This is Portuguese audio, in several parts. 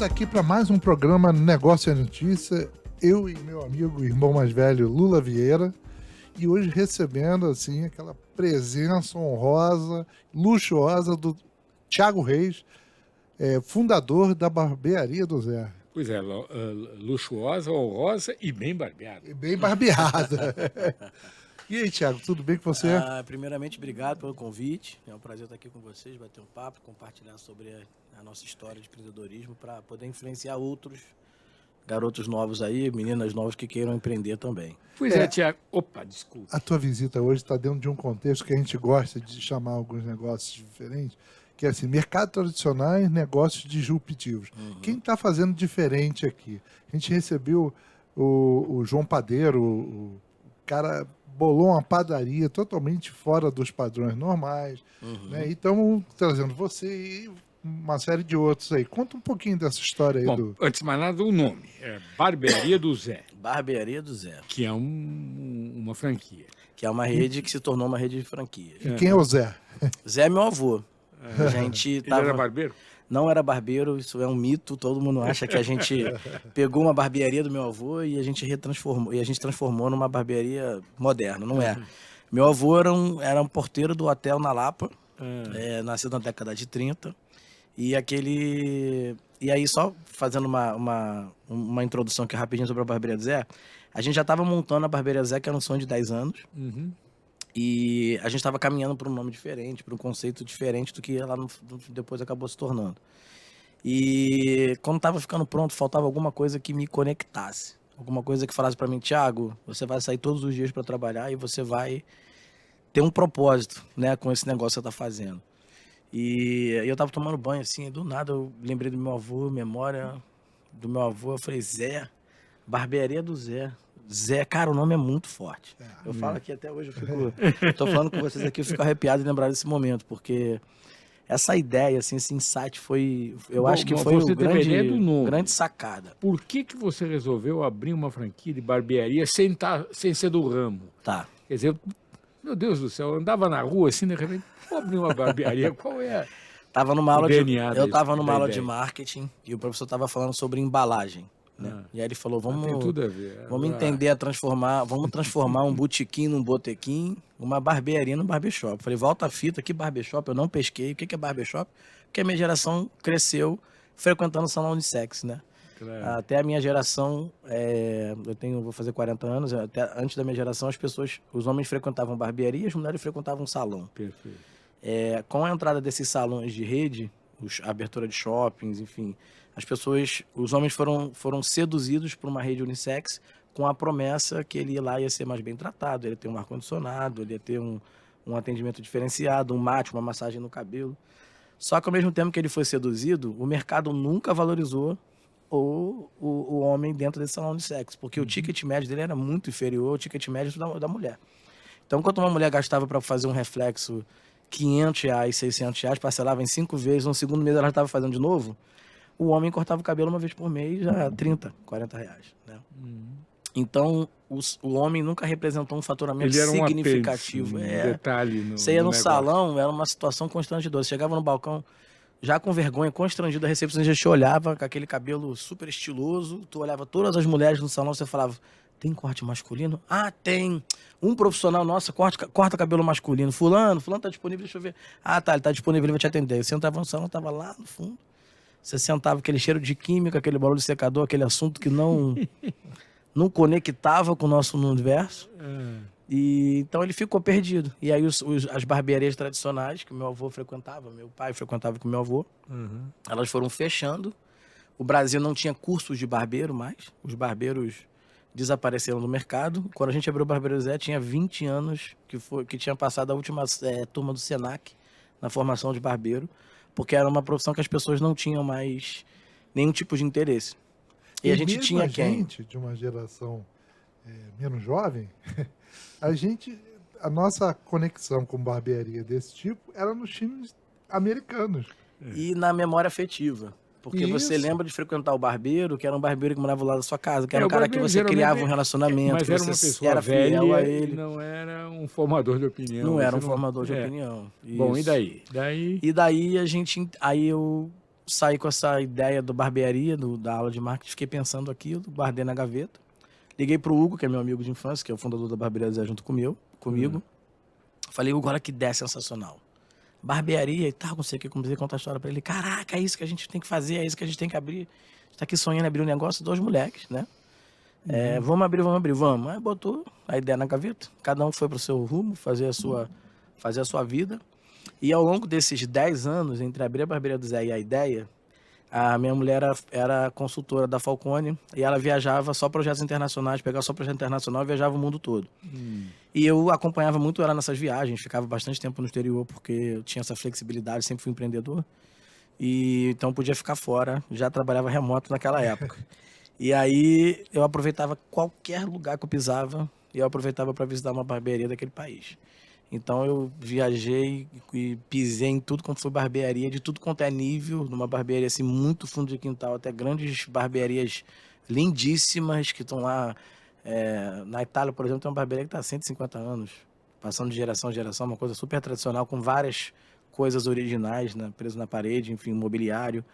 Estamos aqui para mais um programa Negócio e Notícia. Eu e meu amigo, irmão mais velho, Lula Vieira. E hoje recebendo, assim, aquela presença honrosa, luxuosa do Thiago Reis, fundador da Barbearia do Zé. Pois é, luxuosa, honrosa e bem barbeada. E bem barbeada. E aí, Thiago, tudo bem com você? Primeiramente, obrigado pelo convite. É um prazer estar aqui com vocês, bater um papo, compartilhar sobre a nossa história de empreendedorismo para poder influenciar outros garotos novos aí, meninas novas que queiram empreender também. Pois é, Thiago. Opa, desculpa. A tua visita hoje está dentro de um contexto que a gente gosta de chamar alguns negócios diferentes, que é assim, mercado tradicional e negócios disruptivos. Quem está fazendo diferente aqui? A gente recebeu o João Padeiro, o cara bolou uma padaria totalmente fora dos padrões normais, né? E estamos trazendo você e uma série de outros aí. Conta um pouquinho dessa história aí. Bom, antes de mais nada, o nome. É Barbearia do Zé. Barbearia do Zé. Que é uma franquia. Que é uma rede que se tornou uma rede de franquias. E quem é o Zé? Zé é meu avô. A gente Ele era barbeiro? Não era barbeiro, isso é um mito. Todo mundo acha que a gente pegou uma barbearia do meu avô e a gente transformou numa barbearia moderna. Não é. Meu avô era um porteiro do hotel na Lapa, nasceu na década de 30. E aí, só fazendo uma introdução aqui rapidinho sobre a Barbearia do Zé, a gente já estava montando a Barbearia do Zé, que era um sonho de 10 anos. E a gente estava caminhando para um nome diferente, para um conceito diferente do que ela depois acabou se tornando. E quando estava ficando pronto, faltava alguma coisa que me conectasse. Alguma coisa que falasse para mim, Thiago, você vai sair todos os dias para trabalhar e você vai ter um propósito, né, com esse negócio que você está fazendo. E eu tava tomando banho, assim, e do nada eu lembrei do meu avô, memória do meu avô. Eu falei, Zé, Barbearia do Zé. Zé, cara, o nome é muito forte. Eu falo aqui até hoje, tô falando com vocês aqui, eu fico arrepiado de lembrar desse momento, porque essa ideia, assim, esse insight foi, acho que foi o grande sacada. Por que você resolveu abrir uma franquia de barbearia sem ser do ramo? Tá. Quer dizer, meu Deus do céu, eu andava na rua assim, de repente, vou abrir uma barbearia, qual é? Eu tava numa aula de marketing e o professor tava falando sobre embalagem, né? E aí ele falou, tem tudo a ver. Vamos transformar um botequim num botequim, uma barbearia num barbershop. Eu falei, volta a fita, que barbershop? Eu não pesquei. O que é barbershop? Porque a minha geração cresceu frequentando salão de sexo, né? Claro. Até a minha geração, vou fazer 40 anos, até antes da minha geração, os homens frequentavam barbearia, as mulheres frequentavam salão. Perfeito. Com a entrada desses salões de rede, a abertura de shoppings, enfim, os homens foram seduzidos por uma rede unissex com a promessa que ele ia ser mais bem tratado, ele ia ter um ar-condicionado, ele ia ter um atendimento diferenciado, um mate, uma massagem no cabelo. Só que ao mesmo tempo que ele foi seduzido, o mercado nunca valorizou o homem dentro desse salão de sexo, porque o ticket médio dele era muito inferior ao ticket médio da mulher. Então, quando uma mulher gastava para fazer um reflexo R$500, R$600, parcelava em 5 vezes, no segundo mês ela estava fazendo de novo, o homem cortava o cabelo uma vez por mês, já R$30, R$40, né? Então, o homem nunca representou um faturamento significativo. Detalhe você ia no salão, era uma situação constrangedora. Você chegava no balcão, já com vergonha, constrangido, a recepcionista te olhava com aquele cabelo super estiloso, tu olhava todas as mulheres no salão, você falava, tem corte masculino? Ah, tem. Um profissional, nossa, corta cabelo masculino. Fulano tá disponível, deixa eu ver. Ah, tá, ele tá disponível, ele vai te atender. Você entrava no salão, tava lá no fundo. Você sentava, aquele cheiro de química, aquele barulho de secador, aquele assunto que não conectava com o nosso universo. E então ele ficou perdido. E aí as barbearias tradicionais que meu avô frequentava, meu pai frequentava com meu avô, elas foram fechando. O Brasil não tinha cursos de barbeiro mais. Os barbeiros desapareceram do mercado. Quando a gente abriu o Barbearia do Zé, tinha 20 anos que tinha passado a última turma do Senac na formação de barbeiro, porque era uma profissão que as pessoas não tinham mais nenhum tipo de interesse. E a gente tinha gente de uma geração menos jovem, a nossa conexão com barbearia desse tipo era nos times americanos. E na memória afetiva. Porque você lembra de frequentar o barbeiro, que era um barbeiro que morava lá da sua casa, que era um cara que você criava um relacionamento, mas que era uma você pessoa era velha, fiel a ele. Não era um formador de opinião. Não era um formador de opinião. Bom, e daí? E daí eu saí com essa ideia do barbearia, da aula de marketing, fiquei pensando aquilo, guardei na gaveta. Liguei pro Hugo, que é meu amigo de infância, que é o fundador da Barbearia Zé junto comigo. Falei, Hugo, olha que ideia sensacional. Barbearia e tal, não sei o que, comecei a contar a história pra ele. Caraca, é isso que a gente tem que fazer, é isso que a gente tem que abrir. A gente tá aqui sonhando em abrir um negócio, 2 moleques, né? Vamos abrir. Aí botou a ideia na gaveta, cada um foi pro seu rumo, fazer a sua vida. E ao longo desses 10 anos, entre abrir a Barbearia do Zé e a ideia, a minha mulher era consultora da Falcone e ela viajava só projetos internacionais, pegava só projeto internacional e viajava o mundo todo. E eu acompanhava muito ela nessas viagens, ficava bastante tempo no exterior porque eu tinha essa flexibilidade, sempre fui empreendedor. E então podia ficar fora, já trabalhava remoto naquela época. E aí eu aproveitava qualquer lugar que eu pisava e eu aproveitava para visitar uma barbearia daquele país. Então eu viajei e pisei em tudo quanto foi barbearia, de tudo quanto é nível, numa barbearia assim muito fundo de quintal, até grandes barbearias lindíssimas que estão lá. Na Itália, por exemplo, tem uma barbearia que está há 150 anos, passando de geração em geração, uma coisa super tradicional, com várias coisas originais, né, preso na parede, enfim, mobiliário.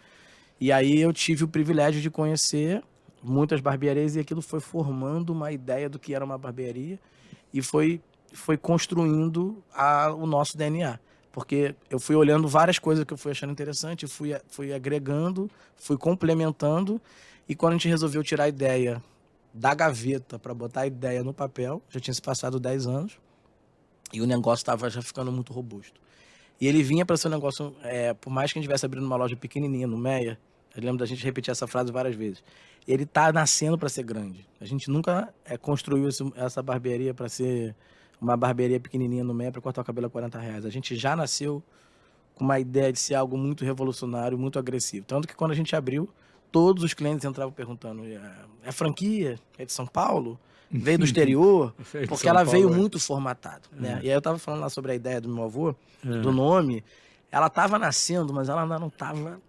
E aí eu tive o privilégio de conhecer muitas barbearias e aquilo foi formando uma ideia do que era uma barbearia e foi construindo o nosso DNA. Porque eu fui olhando várias coisas que eu fui achando interessante, fui agregando, fui complementando, e quando a gente resolveu tirar a ideia da gaveta para botar a ideia no papel, já tinha se passado 10 anos, e o negócio estava já ficando muito robusto. E ele vinha para ser um negócio, por mais que a gente estivesse abrindo uma loja pequenininha no Meia, eu lembro da gente repetir essa frase várias vezes, ele está nascendo para ser grande. A gente nunca construiu essa barbearia para ser uma barbearia pequenininha no Meia para cortar o cabelo a R$40. A gente já nasceu com uma ideia de ser algo muito revolucionário, muito agressivo. Tanto que quando a gente abriu, todos os clientes entravam perguntando, é franquia? É de São Paulo? Veio do exterior? Porque ela veio muito formatada, né? E aí eu estava falando lá sobre a ideia do meu avô, do nome. Ela estava nascendo, mas ela ainda não estava...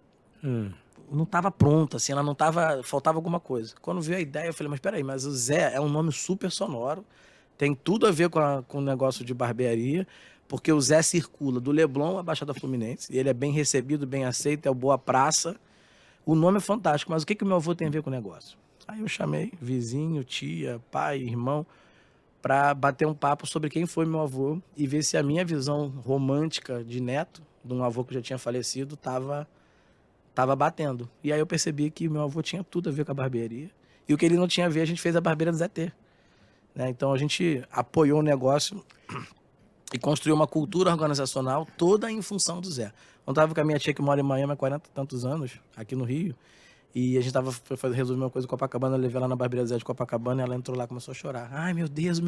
não estava pronta, assim, ela não estava... faltava alguma coisa. Quando veio a ideia, eu falei, mas peraí, mas o Zé é um nome super sonoro, tem tudo a ver com o negócio de barbearia, porque o Zé circula do Leblon à Baixada Fluminense, e ele é bem recebido, bem aceito, é o Boa Praça. O nome é fantástico, mas o que o meu avô tem a ver com o negócio? Aí eu chamei vizinho, tia, pai, irmão, para bater um papo sobre quem foi meu avô e ver se a minha visão romântica de neto, de um avô que já tinha falecido, estava batendo. E aí eu percebi que meu avô tinha tudo a ver com a barbearia, e o que ele não tinha a ver, a gente fez a barbearia do Zé T. Né? Então a gente apoiou o negócio e construiu uma cultura organizacional toda em função do Zé. Eu estava com a minha tia que mora em Miami há 40 e tantos anos, aqui no Rio, e a gente foi resolver uma coisa em Copacabana, eu levei ela na barbearia do Zé de Copacabana, e ela entrou lá e começou a chorar. Ai, meu Deus,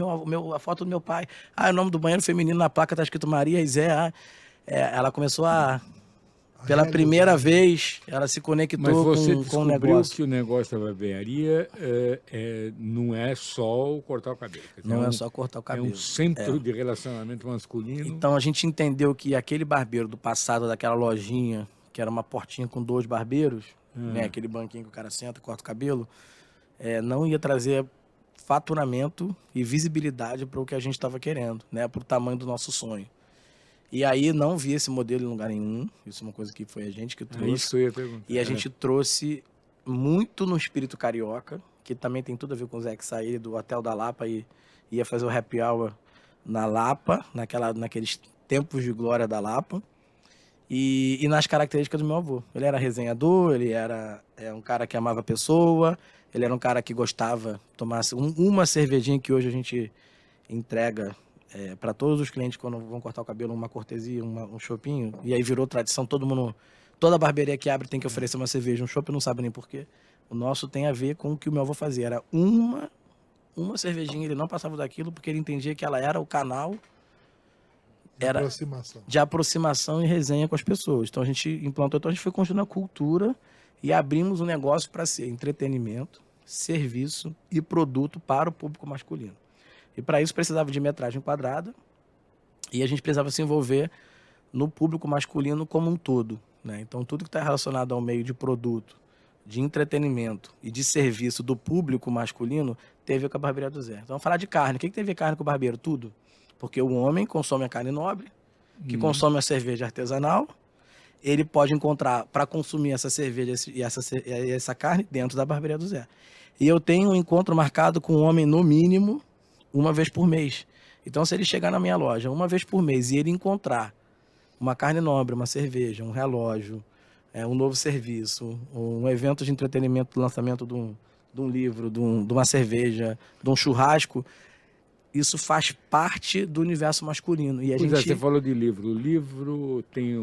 a foto do meu pai. O nome do banheiro feminino na placa tá escrito Maria e Zé. Ela começou pela primeira vez, ela se conectou com o negócio. Mas você descobriu que o negócio da barbearia não é só cortar o cabelo. Não é só cortar o cabelo. É um centro de relacionamento masculino. Então a gente entendeu que aquele barbeiro do passado, daquela lojinha, que era uma portinha com 2 barbeiros, né, aquele banquinho que o cara senta, corta o cabelo, não ia trazer faturamento e visibilidade para o que a gente estava querendo, né, para o tamanho do nosso sonho. E aí não vi esse modelo em lugar nenhum. Isso é uma coisa que foi a gente que trouxe. Isso eu ia perguntar. E a gente trouxe muito no espírito carioca, que também tem tudo a ver com o Zé, que saiu do Hotel da Lapa e ia fazer o happy hour na Lapa, naqueles tempos de glória da Lapa. E nas características do meu avô. Ele era resenhador, ele era um cara que amava a pessoa, ele era um cara que gostava de tomar uma cervejinha que hoje a gente entrega para todos os clientes quando vão cortar o cabelo, uma cortesia, um chopinho, e aí virou tradição, toda barbearia que abre tem que oferecer uma cerveja, um chopp, não sabe nem porquê. O nosso tem a ver com o que o meu avô fazia, era uma cervejinha, ele não passava daquilo porque ele entendia que ela era o canal de aproximação e resenha com as pessoas. Então a gente implantou, a gente foi construindo a cultura e abrimos um negócio para ser entretenimento, serviço e produto para o público masculino. E para isso precisava de metragem quadrada e a gente precisava se envolver no público masculino como um todo, né? Então tudo que está relacionado ao meio de produto, de entretenimento e de serviço do público masculino teve a ver com a barbearia do Zé. Então vamos falar de carne. O que tem a ver carne com o barbeiro? Tudo. Porque o homem consome a carne nobre, que consome a cerveja artesanal ele pode encontrar para consumir essa cerveja e essa carne dentro da barbearia do Zé. E eu tenho um encontro marcado com o homem no mínimo uma vez por mês. Então, se ele chegar na minha loja uma vez por mês e ele encontrar uma carne nobre, uma cerveja, um relógio, um novo serviço, um evento de entretenimento, lançamento de um livro, de uma cerveja, de um churrasco, isso faz parte do universo masculino. E a gente... Você falou de livro. O livro tem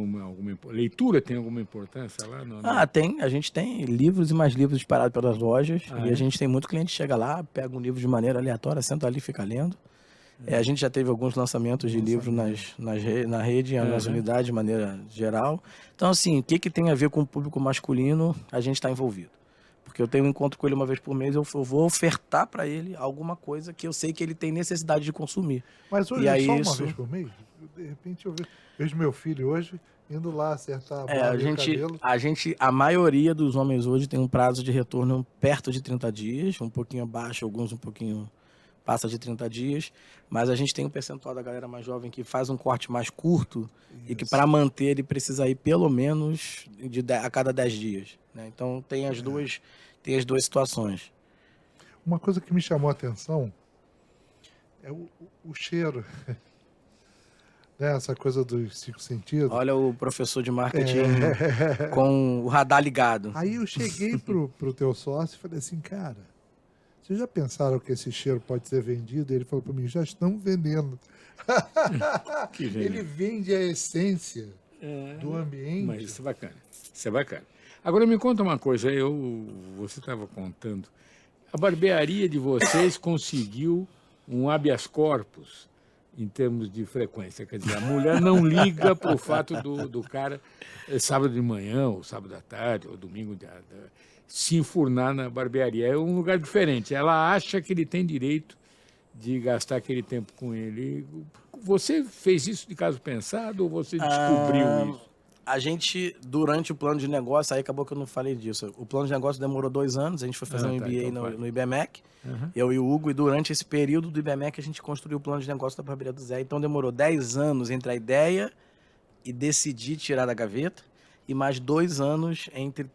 leitura tem alguma importância lá? Não. Tem. A gente tem livros e mais livros disparados pelas lojas. A gente tem muito cliente que chega lá, pega um livro de maneira aleatória, senta ali e fica lendo. A gente já teve alguns lançamentos de livros na rede, nas unidades, de maneira geral. Então, assim, o que tem a ver com o público masculino, a gente está envolvido. Porque eu tenho um encontro com ele uma vez por mês, eu vou ofertar para ele alguma coisa que eu sei que ele tem necessidade de consumir. Mas hoje é só uma vez por mês? De repente eu vejo meu filho hoje indo lá acertar a barba e o cabelo. A maioria dos homens hoje tem um prazo de retorno perto de 30 dias, um pouquinho abaixo, alguns um pouquinho passa de 30 dias, mas a gente tem um percentual da galera mais jovem que faz um corte mais curto. Isso. E que para manter ele precisa ir pelo menos a cada 10 dias. Né? Então tem as duas situações. Uma coisa que me chamou a atenção é o cheiro. Né? Essa coisa dos 5 sentidos. Olha o professor de marketing com o radar ligado. Aí eu cheguei pro teu sócio e falei assim, cara, vocês já pensaram que esse cheiro pode ser vendido? Ele falou para mim, já estão vendendo. Ele vende a essência do ambiente. Mas isso é bacana. Isso é bacana. Agora me conta uma coisa, você estava contando. A barbearia de vocês conseguiu um habeas corpus em termos de frequência. Quer dizer, a mulher não liga para o fato do cara sábado de manhã, ou sábado à tarde, ou domingo se enfurnar na barbearia. É um lugar diferente. Ela acha que ele tem direito de gastar aquele tempo com ele. Você fez isso de caso pensado ou você descobriu isso? A gente, durante o plano de negócio, aí acabou que eu não falei disso. O plano de negócio demorou 2 anos, a gente foi fazer um MBA no IBMEC, eu e o Hugo, e durante esse período do IBMEC a gente construiu o plano de negócio da barbearia do Zé. Então demorou 10 anos entre a ideia e decidir tirar da gaveta, e mais 2 anos entre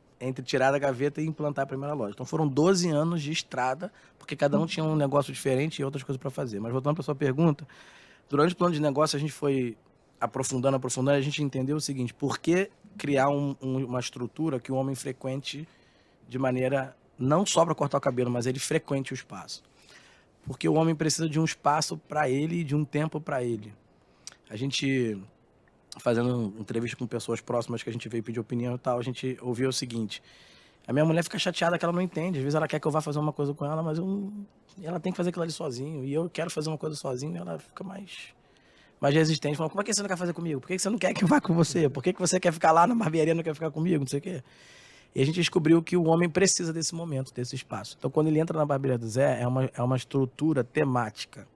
tirar da gaveta e implantar a primeira loja. Então foram 12 anos de estrada, porque cada um tinha um negócio diferente e outras coisas para fazer. Mas voltando para a sua pergunta, durante o plano de negócio a gente foi aprofundando, a gente entendeu o seguinte: por que criar uma estrutura que o homem frequente de maneira, não só para cortar o cabelo, mas ele frequente o espaço? Porque o homem precisa de um espaço para ele e de um tempo para ele. A gente, fazendo entrevista com pessoas próximas que a gente veio pedir opinião e tal, a gente ouviu o seguinte: a minha mulher fica chateada que ela não entende, às vezes ela quer que eu vá fazer uma coisa com ela, mas ela tem que fazer aquilo ali sozinho, e eu quero fazer uma coisa sozinho, e ela fica mais resistente, falando, como é que você não quer fazer comigo? Por que você não quer que eu vá com você? Por que você quer ficar lá na barbearia e não quer ficar comigo? Não sei o quê. E a gente descobriu que o homem precisa desse momento, desse espaço. Então, quando ele entra na barbearia do Zé, é uma estrutura temática.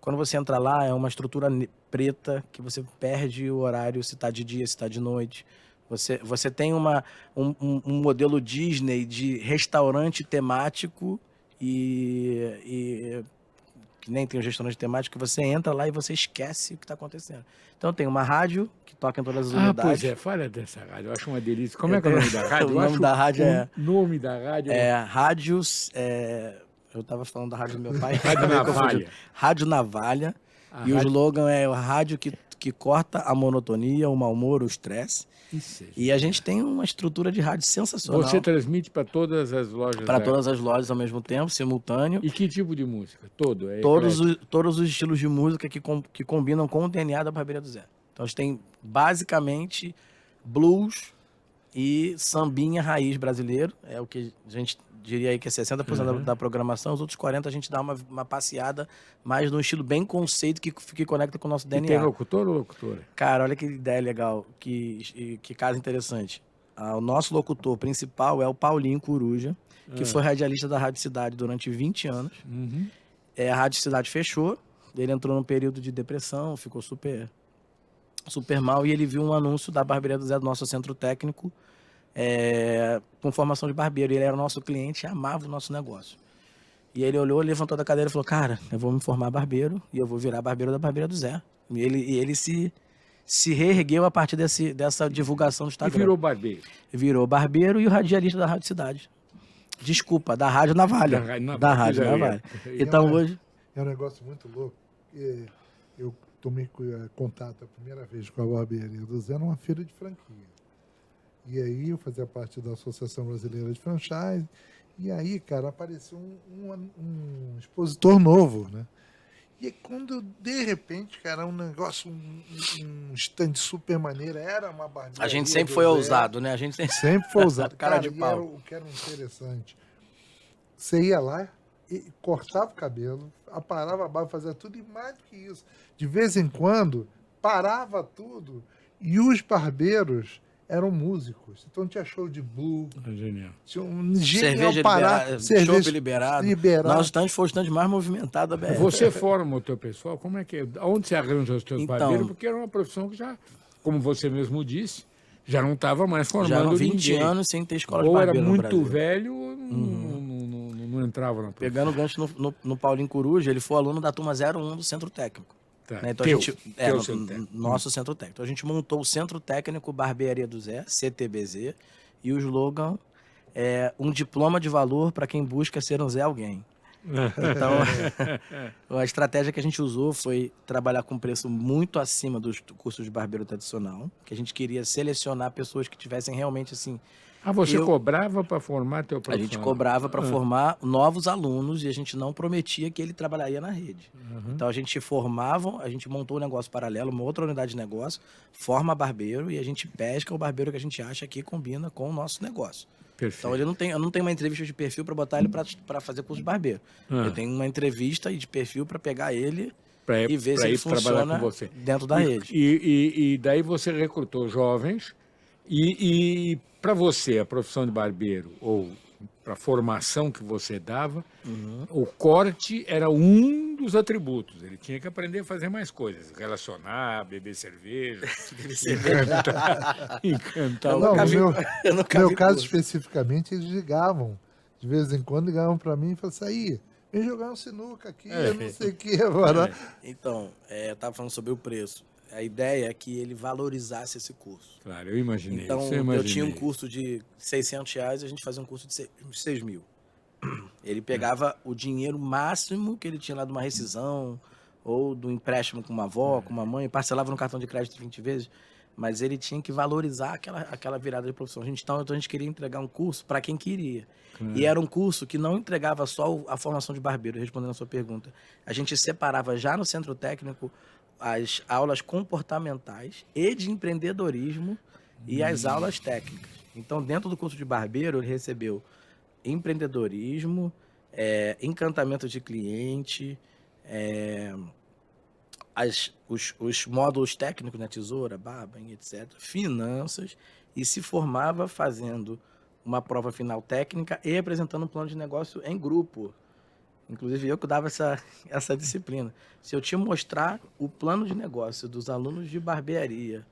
Quando você entra lá, é uma estrutura preta, que você perde o horário, se está de dia, se está de noite. Você tem um modelo Disney de restaurante temático e que nem tem um restaurante temático, que você entra lá e você esquece o que está acontecendo. Então tem uma rádio que toca em todas as unidades. Pois é, fala dessa rádio, eu acho uma delícia. Como é que é o nome da rádio? O nome da rádio nome da rádio Rádios... eu estava falando da rádio do meu pai. Rádio Navalha. Rádio Navalha. E o slogan é o rádio que corta a monotonia, o mau humor, o estresse. E a gente tem uma estrutura de rádio sensacional. Você transmite para todas as lojas? Para todas as lojas ao mesmo tempo, simultâneo. E que tipo de música? Todos os estilos de música que combinam com o DNA da barbearia do Zé. Então a gente tem basicamente blues e sambinha raiz brasileiro. É o que a gente diria aí que é 60% da programação. Os outros 40% a gente dá uma passeada mais num estilo bem conceito que conecta com o nosso DNA. E tem locutor ou locutora? Cara, olha que ideia legal, que caso interessante. O nosso locutor principal é o Paulinho Coruja, que foi radialista da Rádio Cidade durante 20 anos. A Rádio Cidade fechou, ele entrou num período de depressão, ficou super mal, e ele viu um anúncio da barbearia do Zé, do nosso centro técnico, com formação de barbeiro. Ele era o nosso cliente e amava o nosso negócio. E ele olhou, levantou da cadeira e falou: cara, eu vou me formar barbeiro e eu vou virar barbeiro da barbearia do Zé. E ele se se reergueu a partir dessa divulgação do E Instagram. virou barbeiro. Virou barbeiro e o radialista da Rádio Cidade. Desculpa, da Rádio Navalha. Da Rádio Navalha. Então hoje... É um negócio muito louco. Eu tomei contato a primeira vez com a barbearia do Zé numa feira de franquia. E aí eu fazia parte da Associação Brasileira de Franchise. E aí, cara, apareceu um expositor novo, né? E aí, quando, de repente, cara, um negócio, um stand super maneiro, era uma barbearia. A gente sempre foi ousado, né? A gente sempre foi ousado. Cara de e pau. era o que era interessante. Você ia lá, e cortava o cabelo, aparava a barba, fazia tudo, e mais do que isso. De vez em quando, parava tudo, e os barbeiros eram músicos. Então tinha show de blues. Genial. Tinha um cerveja parar, chopp liberado. Nosso stand foi o stand mais movimentado da BR. Você forma o teu pessoal? Como é que é? Onde você arranja os teus Então, barbeiros? Porque era uma profissão que já, como você mesmo disse, já não estava mais formando já eram 20 ninguém. anos sem ter escola de Ou era barbeiro no muito Brasil. velho ou não entrava na profissão. Pegando o gancho no Paulinho Coruja, ele foi aluno da turma 01 do Centro Técnico. Tá. Né? Então Teu, a gente, teu centro técnico. nosso Centro Técnico. Então a gente montou o Centro Técnico Barbearia do Zé, CTBZ, e o slogan é um diploma de valor para quem busca ser um Zé alguém. Então, a estratégia que a gente usou foi trabalhar com preço muito acima dos cursos de barbeiro tradicional, que a gente queria selecionar pessoas que tivessem realmente assim... Você cobrava para formar teu A profissional? gente cobrava para formar novos alunos e a gente não prometia que ele trabalharia na rede. Então a gente formava, a gente montou um negócio paralelo, uma outra unidade de negócio, forma barbeiro e a gente pesca o barbeiro que a gente acha que combina com o nosso negócio. Perfeito. Então eu não tenho uma entrevista de perfil para botar ele para fazer curso de barbeiro. Eu tenho uma entrevista de perfil para pegar ele e ver se ele funciona dentro da rede. E daí você recrutou jovens e para você, a profissão de barbeiro, ou para a formação que você dava, o corte era um dos atributos. Ele tinha que aprender a fazer mais coisas. Relacionar, beber cerveja, encantar. Não, no meu caso especificamente, eles ligavam. De vez em quando ligavam para mim e falavam assim, aí, vem jogar um sinuca aqui, eu não sei o que agora. Então, eu estava falando sobre o preço. A ideia é que ele valorizasse esse curso. Claro, eu imaginei. Então, eu tinha um curso de R$600 e a gente fazia um curso de 6 mil. Ele pegava o dinheiro máximo que ele tinha lá de uma rescisão ou do empréstimo com uma avó, com uma mãe, parcelava no cartão de crédito 20 vezes, mas ele tinha que valorizar aquela virada de profissão. Então a gente queria entregar um curso para quem queria. E era um curso que não entregava só a formação de barbeiro, respondendo a sua pergunta. A gente separava já no centro técnico as aulas comportamentais e de empreendedorismo e as aulas técnicas. Então, dentro do curso de barbeiro, ele recebeu empreendedorismo, encantamento de cliente, os módulos técnicos, né, tesoura, barba, etc., finanças, e se formava fazendo uma prova final técnica e apresentando um plano de negócio em grupo. Inclusive, eu que dava essa disciplina. Se eu te mostrar o plano de negócio dos alunos de barbearia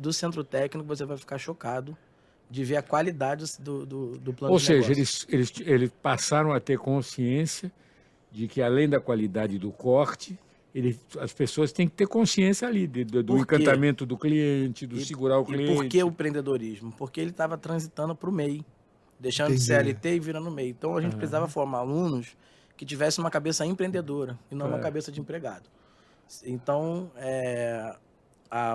do centro técnico, você vai ficar chocado de ver a qualidade do plano de negócio. Ou seja, eles passaram a ter consciência de que, além da qualidade do corte, as pessoas têm que ter consciência ali do encantamento do cliente, do segurar o cliente. E por que o empreendedorismo? Porque ele estava transitando para o MEI, deixando de CLT e virando MEI. Então, a gente precisava formar alunos que tivesse uma cabeça empreendedora e não uma cabeça de empregado. Então,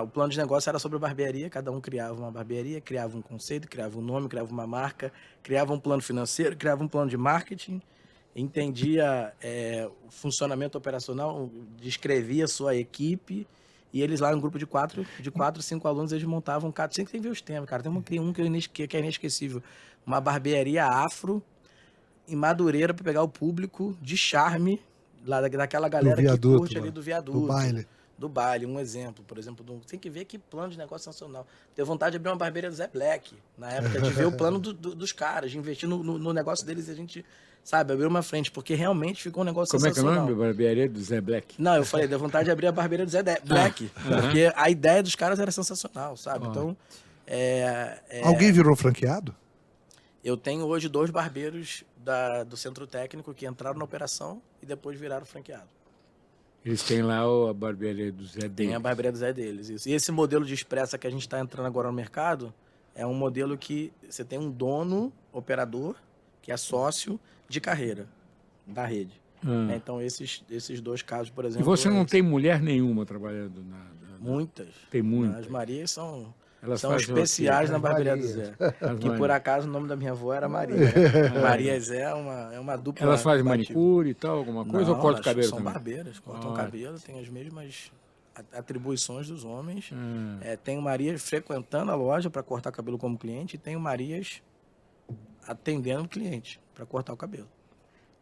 o plano de negócio era sobre barbearia, cada um criava uma barbearia, criava um conceito, criava um nome, criava uma marca, criava um plano financeiro, criava um plano de marketing, entendia o funcionamento operacional, descrevia a sua equipe, e eles lá, um grupo de 4, 5 alunos, eles montavam, sempre tem que ver os temas, cara, tem um que é inesquecível, uma barbearia afro, em Madureira, para pegar o público de charme lá daquela galera que curte ali do viaduto. Do baile, um exemplo. Por exemplo, tem que ver que plano de negócio nacional. Tenho vontade de abrir uma barbearia do Zé Black, na época, de ver o plano dos caras, de investir no negócio deles e a gente, sabe, abrir uma frente, porque realmente ficou um negócio sensacional. Como é que é o nome? Barbearia do Zé Black? Não, eu falei, deu vontade de abrir a barbearia do Zé Black, porque a ideia dos caras era sensacional, sabe? Então, Alguém virou franqueado? Eu tenho hoje 2 barbeiros do centro técnico que entraram na operação e depois viraram franqueado. Eles têm lá a barbearia do Zé Tem deles. a barbearia do Zé deles, isso. E esse modelo de expressa que a gente está entrando agora no mercado é um modelo que você tem um dono, operador, que é sócio de carreira da rede. Ah. Então, esses dois casos, por E exemplo... você não esse. tem mulher nenhuma trabalhando Muitas. Tem muitas. As Marias são Elas são fazem o quê? especiais na As barbearia do Marias. Zé. As Que, por Marias. acaso, o nome da minha avó era Maria. Né? Maria e Zé é uma dupla. Elas fazem combativa. manicure e tal, alguma coisa, Não, ou cortam o elas cabelo são também? barbeiras, cortam cabelo, têm as mesmas atribuições dos homens. Ah. Tenho Marias frequentando a loja para cortar cabelo como cliente e tenho Marias atendendo o cliente para cortar o cabelo.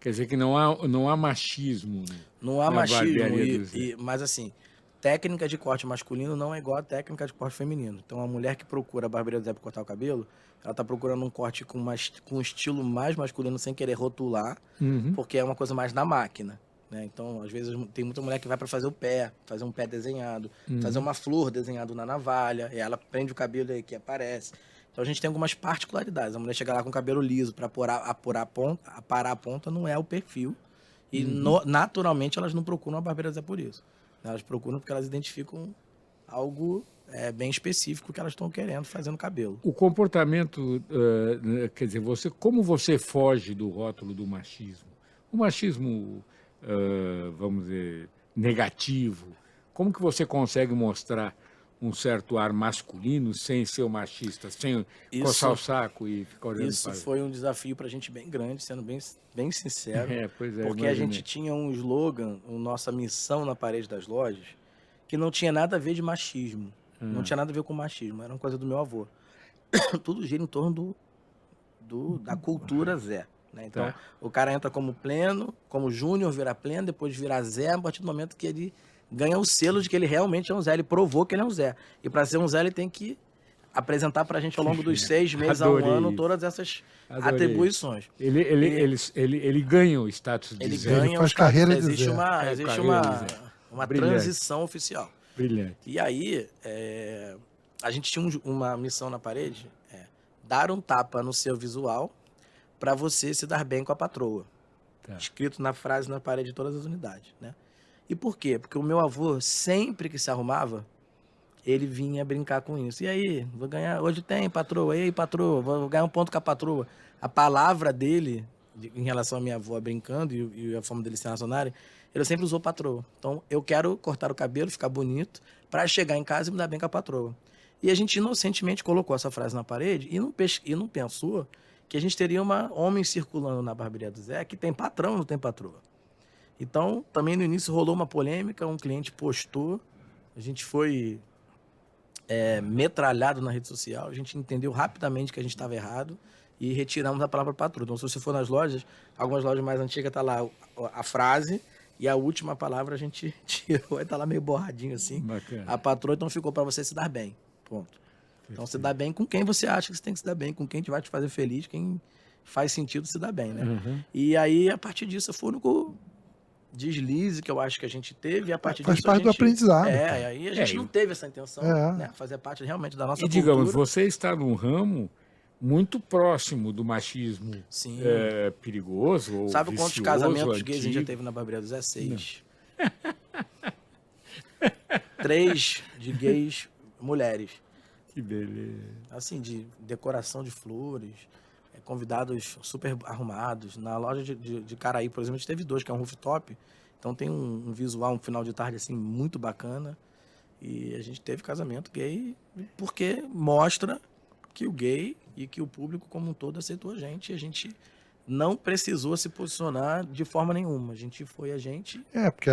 Quer dizer que não há machismo. Não há Na machismo, barbearia do Zé. mas assim, técnica de corte masculino não é igual a técnica de corte feminino. Então, a mulher que procura a barbearia do Zé para cortar o cabelo, ela está procurando um corte com um estilo mais masculino, sem querer rotular, Uhum. porque é uma coisa mais na máquina. Né? Então, às vezes, tem muita mulher que vai para fazer o pé, fazer um pé desenhado, fazer uma flor desenhada na navalha, e ela prende o cabelo aí que aparece. Então, a gente tem algumas particularidades. A mulher chega lá com o cabelo liso para aparar a ponta, não é o perfil. E, naturalmente, elas não procuram a barbearia do Zé por isso. Elas procuram porque elas identificam algo bem específico que elas estão querendo fazer no cabelo. O comportamento, quer dizer, como você foge do rótulo do machismo? O machismo, vamos dizer, negativo. Como que você consegue mostrar um certo ar masculino sem ser o machista, sem coçar o saco e ficar olhando Isso para... foi um desafio para a gente bem grande, sendo bem sincero. Pois é, porque a imaginei. gente tinha um slogan, nossa missão na parede das lojas, que não tinha nada a ver de machismo. Não tinha nada a ver com machismo, era uma coisa do meu avô. Tudo gira em torno da cultura Zé. Né? Então, Tá. o cara entra como pleno, como júnior, vira pleno, depois vira Zé, a partir do momento que ele ganha o selo de que ele realmente é um Zé. Ele provou que ele é um Zé. E para ser um Zé, ele tem que apresentar para a gente ao longo dos 6 meses a um Adorei ano isso. todas essas Adorei. atribuições. Ele ganha o status de Ele Zé. ganha Ele faz os caras. carreira de Existe Zé. existe carreira de Zé. uma Brilhante. transição oficial. Brilhante. E aí, a gente tinha uma missão na parede, dar um tapa no seu visual para você se dar bem com a patroa. Tá. Escrito na frase na parede de todas as unidades, né? E por quê? Porque o meu avô, sempre que se arrumava, ele vinha brincar com isso. E aí, vou ganhar, hoje tem patroa, e aí patroa, vou ganhar um ponto com a patroa. A palavra dele, em relação à minha avó brincando e a forma dele se relacionarem, ele sempre usou patroa. Então, eu quero cortar o cabelo, ficar bonito, para chegar em casa e me dar bem com a patroa. E a gente inocentemente colocou essa frase na parede e não pensou que a gente teria homem circulando na barbearia do Zé que tem patrão, não tem patroa. Então, também no início rolou uma polêmica, um cliente postou, a gente foi metralhado na rede social, a gente entendeu rapidamente que a gente estava errado e retiramos a palavra patroa. Então, se você for nas lojas, algumas lojas mais antigas tá lá a frase e a última palavra a gente tirou, aí tá lá meio borradinho assim. Bacana. A patroa, então, ficou para você se dar bem. Ponto. Então, se dá bem com quem você acha que você tem que se dar bem, com quem vai te fazer feliz, quem faz sentido se dar bem, né? Uhum. E aí, a partir disso, foi o único deslize que eu acho que a gente teve, e a partir Faz disso parte a do gente... aprendizado, É, cara. aí a gente não teve essa intenção, né? Fazer parte realmente da nossa E cultura. digamos, você está num ramo muito próximo do machismo Sim. perigoso ou Sabe quantos vicioso, casamentos gays a gente já antigo? teve na barbearia do Zé? 6. 3 de gays mulheres. Que beleza. Assim, de decoração de flores, convidados super arrumados. Na loja de Caraí, por exemplo, a gente teve 2, que é um rooftop. Então tem um visual, um final de tarde assim muito bacana. E a gente teve casamento gay porque mostra que o gay e que o público como um todo aceitou a gente. E a gente não precisou se posicionar de forma nenhuma. A gente foi a gente.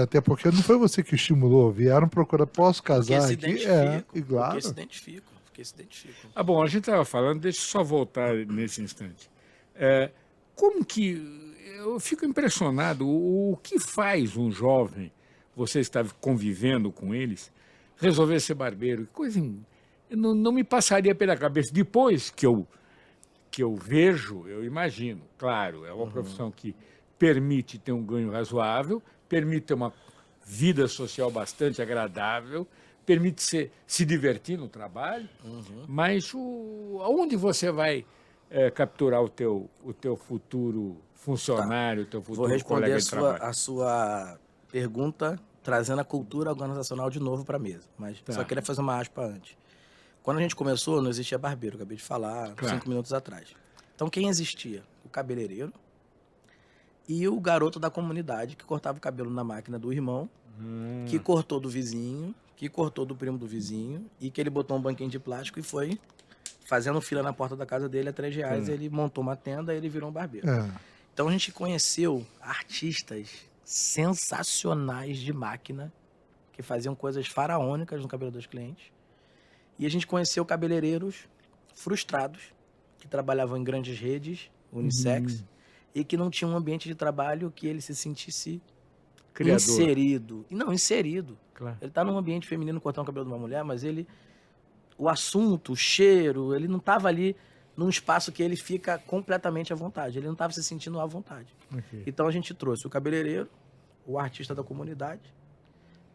Até porque não foi você que estimulou. Vieram procurar, posso casar Porque se aqui? identificam. E claro. Porque se identificam. Ah, bom, a gente estava falando, deixa eu só voltar nesse instante. Como que... Eu fico impressionado, o que faz um jovem, você está convivendo com eles, resolver ser barbeiro? Que coisa... Não me passaria pela cabeça. Depois que eu vejo, eu imagino, claro, é uma profissão que permite ter um ganho razoável, permite ter uma vida social bastante agradável, permite se divertir no trabalho, mas aonde você vai capturar o teu futuro funcionário, o teu futuro Vou responder colega de trabalho? a sua pergunta trazendo a cultura organizacional de novo para a mesa. Mas Tá. só queria fazer uma aspa antes. Quando a gente começou, não existia barbeiro, acabei de falar Claro. 5 minutos atrás. Então, quem existia? O cabeleireiro e o garoto da comunidade que cortava o cabelo na máquina do irmão, que cortou do vizinho, que cortou do primo do vizinho, e que ele botou um banquinho de plástico e foi fazendo fila na porta da casa dele a R$3. Ele montou uma tenda e ele virou um barbeiro. É. Então a gente conheceu artistas sensacionais de máquina que faziam coisas faraônicas no cabelo dos clientes. E a gente conheceu cabeleireiros frustrados que trabalhavam em grandes redes, unissex, e que não tinham um ambiente de trabalho que ele se sentisse Criador. inserido. Não, inserido. Claro. Ele tá num ambiente feminino cortando o cabelo de uma mulher, mas o assunto, o cheiro, ele não tava ali num espaço que ele fica completamente à vontade. Ele não estava se sentindo à vontade. Ok. Então a gente trouxe o cabeleireiro, o artista da comunidade,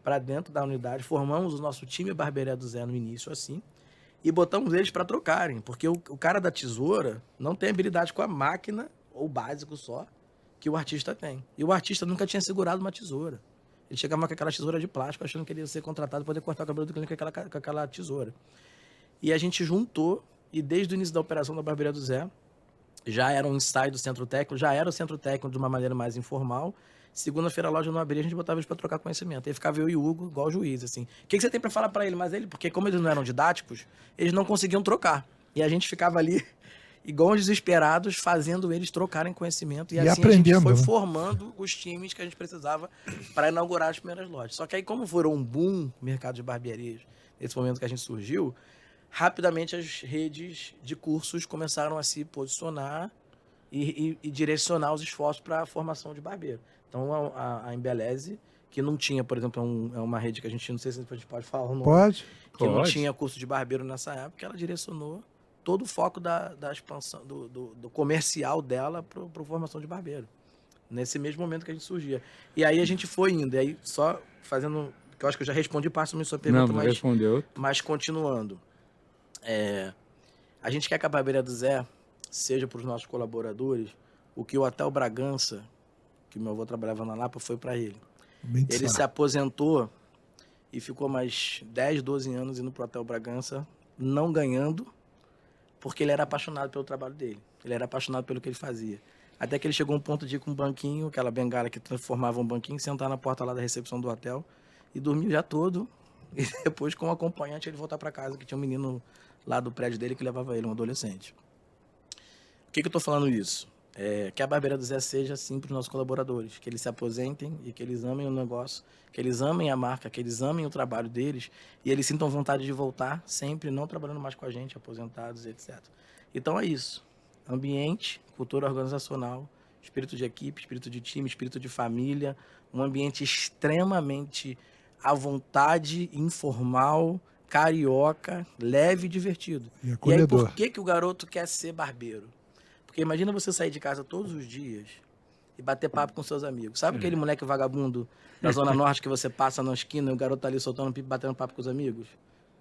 para dentro da unidade. Formamos o nosso time Barbearia do Zé no início, assim, e botamos eles para trocarem, porque o cara da tesoura não tem habilidade com a máquina, ou básico só, que o artista tem. E o artista nunca tinha segurado uma tesoura. Ele chegava com aquela tesoura de plástico, achando que ele ia ser contratado para poder cortar o cabelo do cliente com aquela tesoura. E a gente juntou, e desde o início da operação da Barbearia do Zé, já era um ensaio do centro técnico, já era o centro técnico de uma maneira mais informal. Segunda-feira a loja não abria, a gente botava eles para trocar conhecimento. Aí ficava eu e o Hugo, igual o juiz, assim. O que você tem para falar para ele? Mas ele, porque como eles não eram didáticos, eles não conseguiam trocar. E a gente ficava ali, igual os desesperados, fazendo eles trocarem conhecimento. E assim aprendendo, a gente foi né? formando os times que a gente precisava para inaugurar as primeiras lojas. Só que aí, como foram um boom no mercado de barbearias, nesse momento que a gente surgiu, rapidamente as redes de cursos começaram a se posicionar e direcionar os esforços para a formação de barbeiro. Então, a Embeleze, que não tinha, por exemplo, é uma rede que a gente, não sei se a gente pode falar o nome, Pode? que não Pode. tinha curso de barbeiro nessa época, ela direcionou todo o foco da expansão, do comercial dela para a formação de barbeiro. Nesse mesmo momento que a gente surgia. E aí a gente foi indo, e aí só fazendo, que eu acho que eu já respondi parte da sua pergunta, Não, respondeu. mas continuando. A gente quer que a Barbearia do Zé seja para os nossos colaboradores o que o Hotel Bragança, que meu avô trabalhava na Lapa, foi para ele. Ele se aposentou e ficou mais 10, 12 anos indo para o Hotel Bragança, não ganhando, porque ele era apaixonado pelo trabalho dele. Ele era apaixonado pelo que ele fazia. Até que ele chegou a um ponto de ir com um banquinho, aquela bengala que transformava um banquinho, sentar na porta lá da recepção do hotel e dormir o dia todo. E depois, com um acompanhante, ele voltar para casa, que tinha um menino lá do prédio dele que levava ele, um adolescente. Por que eu estou falando isso? Que a Barbearia do Zé seja assim para os nossos colaboradores, que eles se aposentem e que eles amem o negócio, que eles amem a marca, que eles amem o trabalho deles e eles sintam vontade de voltar sempre, não trabalhando mais com a gente, aposentados, etc. Então é isso. Ambiente, cultura organizacional, espírito de equipe, espírito de time, espírito de família, um ambiente extremamente à vontade, informal, carioca, leve e divertido. E E aí, acolhedor. por que o garoto quer ser barbeiro? Porque imagina você sair de casa todos os dias e bater papo com seus amigos. Sabe aquele moleque vagabundo da Zona Norte que você passa na esquina e o garoto tá ali soltando pipa, batendo papo com os amigos?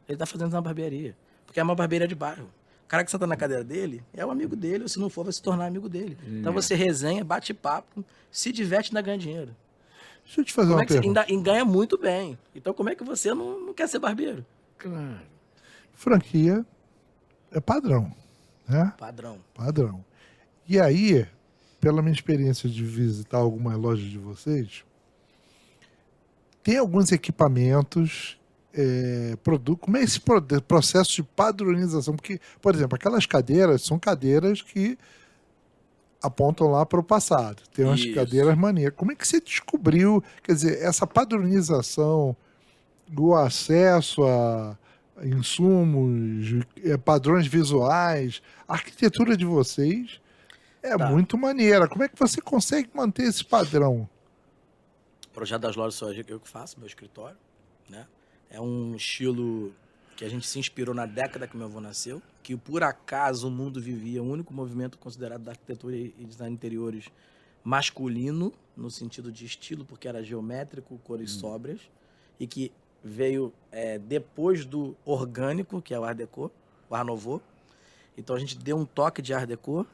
Ele tá fazendo uma barbearia. Porque é uma barbearia de bairro. O cara que senta na cadeira dele é um amigo dele, ou se não for, vai se tornar amigo dele. Então você resenha, bate papo, se diverte e ainda ganha dinheiro. Deixa eu te fazer Como uma é que você, pergunta. e ganha muito bem. Então como é que você não quer ser barbeiro? Claro. Franquia é padrão, né? Padrão. Padrão. E aí, pela minha experiência de visitar algumas lojas de vocês, tem alguns equipamentos, produto. Como é esse processo de padronização? Porque, por exemplo, aquelas cadeiras são cadeiras que apontam lá para o passado. Tem umas Isso. cadeiras maníacas. Como é que você descobriu, quer dizer, essa padronização, o acesso a insumos, padrões visuais, a arquitetura de vocês é Tá. muito maneira. Como é que você consegue manter esse padrão? O projeto das lojas sou eu que faço, meu escritório, né? É um estilo que a gente se inspirou na década que meu avô nasceu, que por acaso o mundo vivia o único movimento considerado da arquitetura e design interiores masculino, no sentido de estilo, porque era geométrico, cores sóbrias, e que veio depois do orgânico, que é o Art Deco, o Art Nouveau. Então a gente deu um toque de Art Deco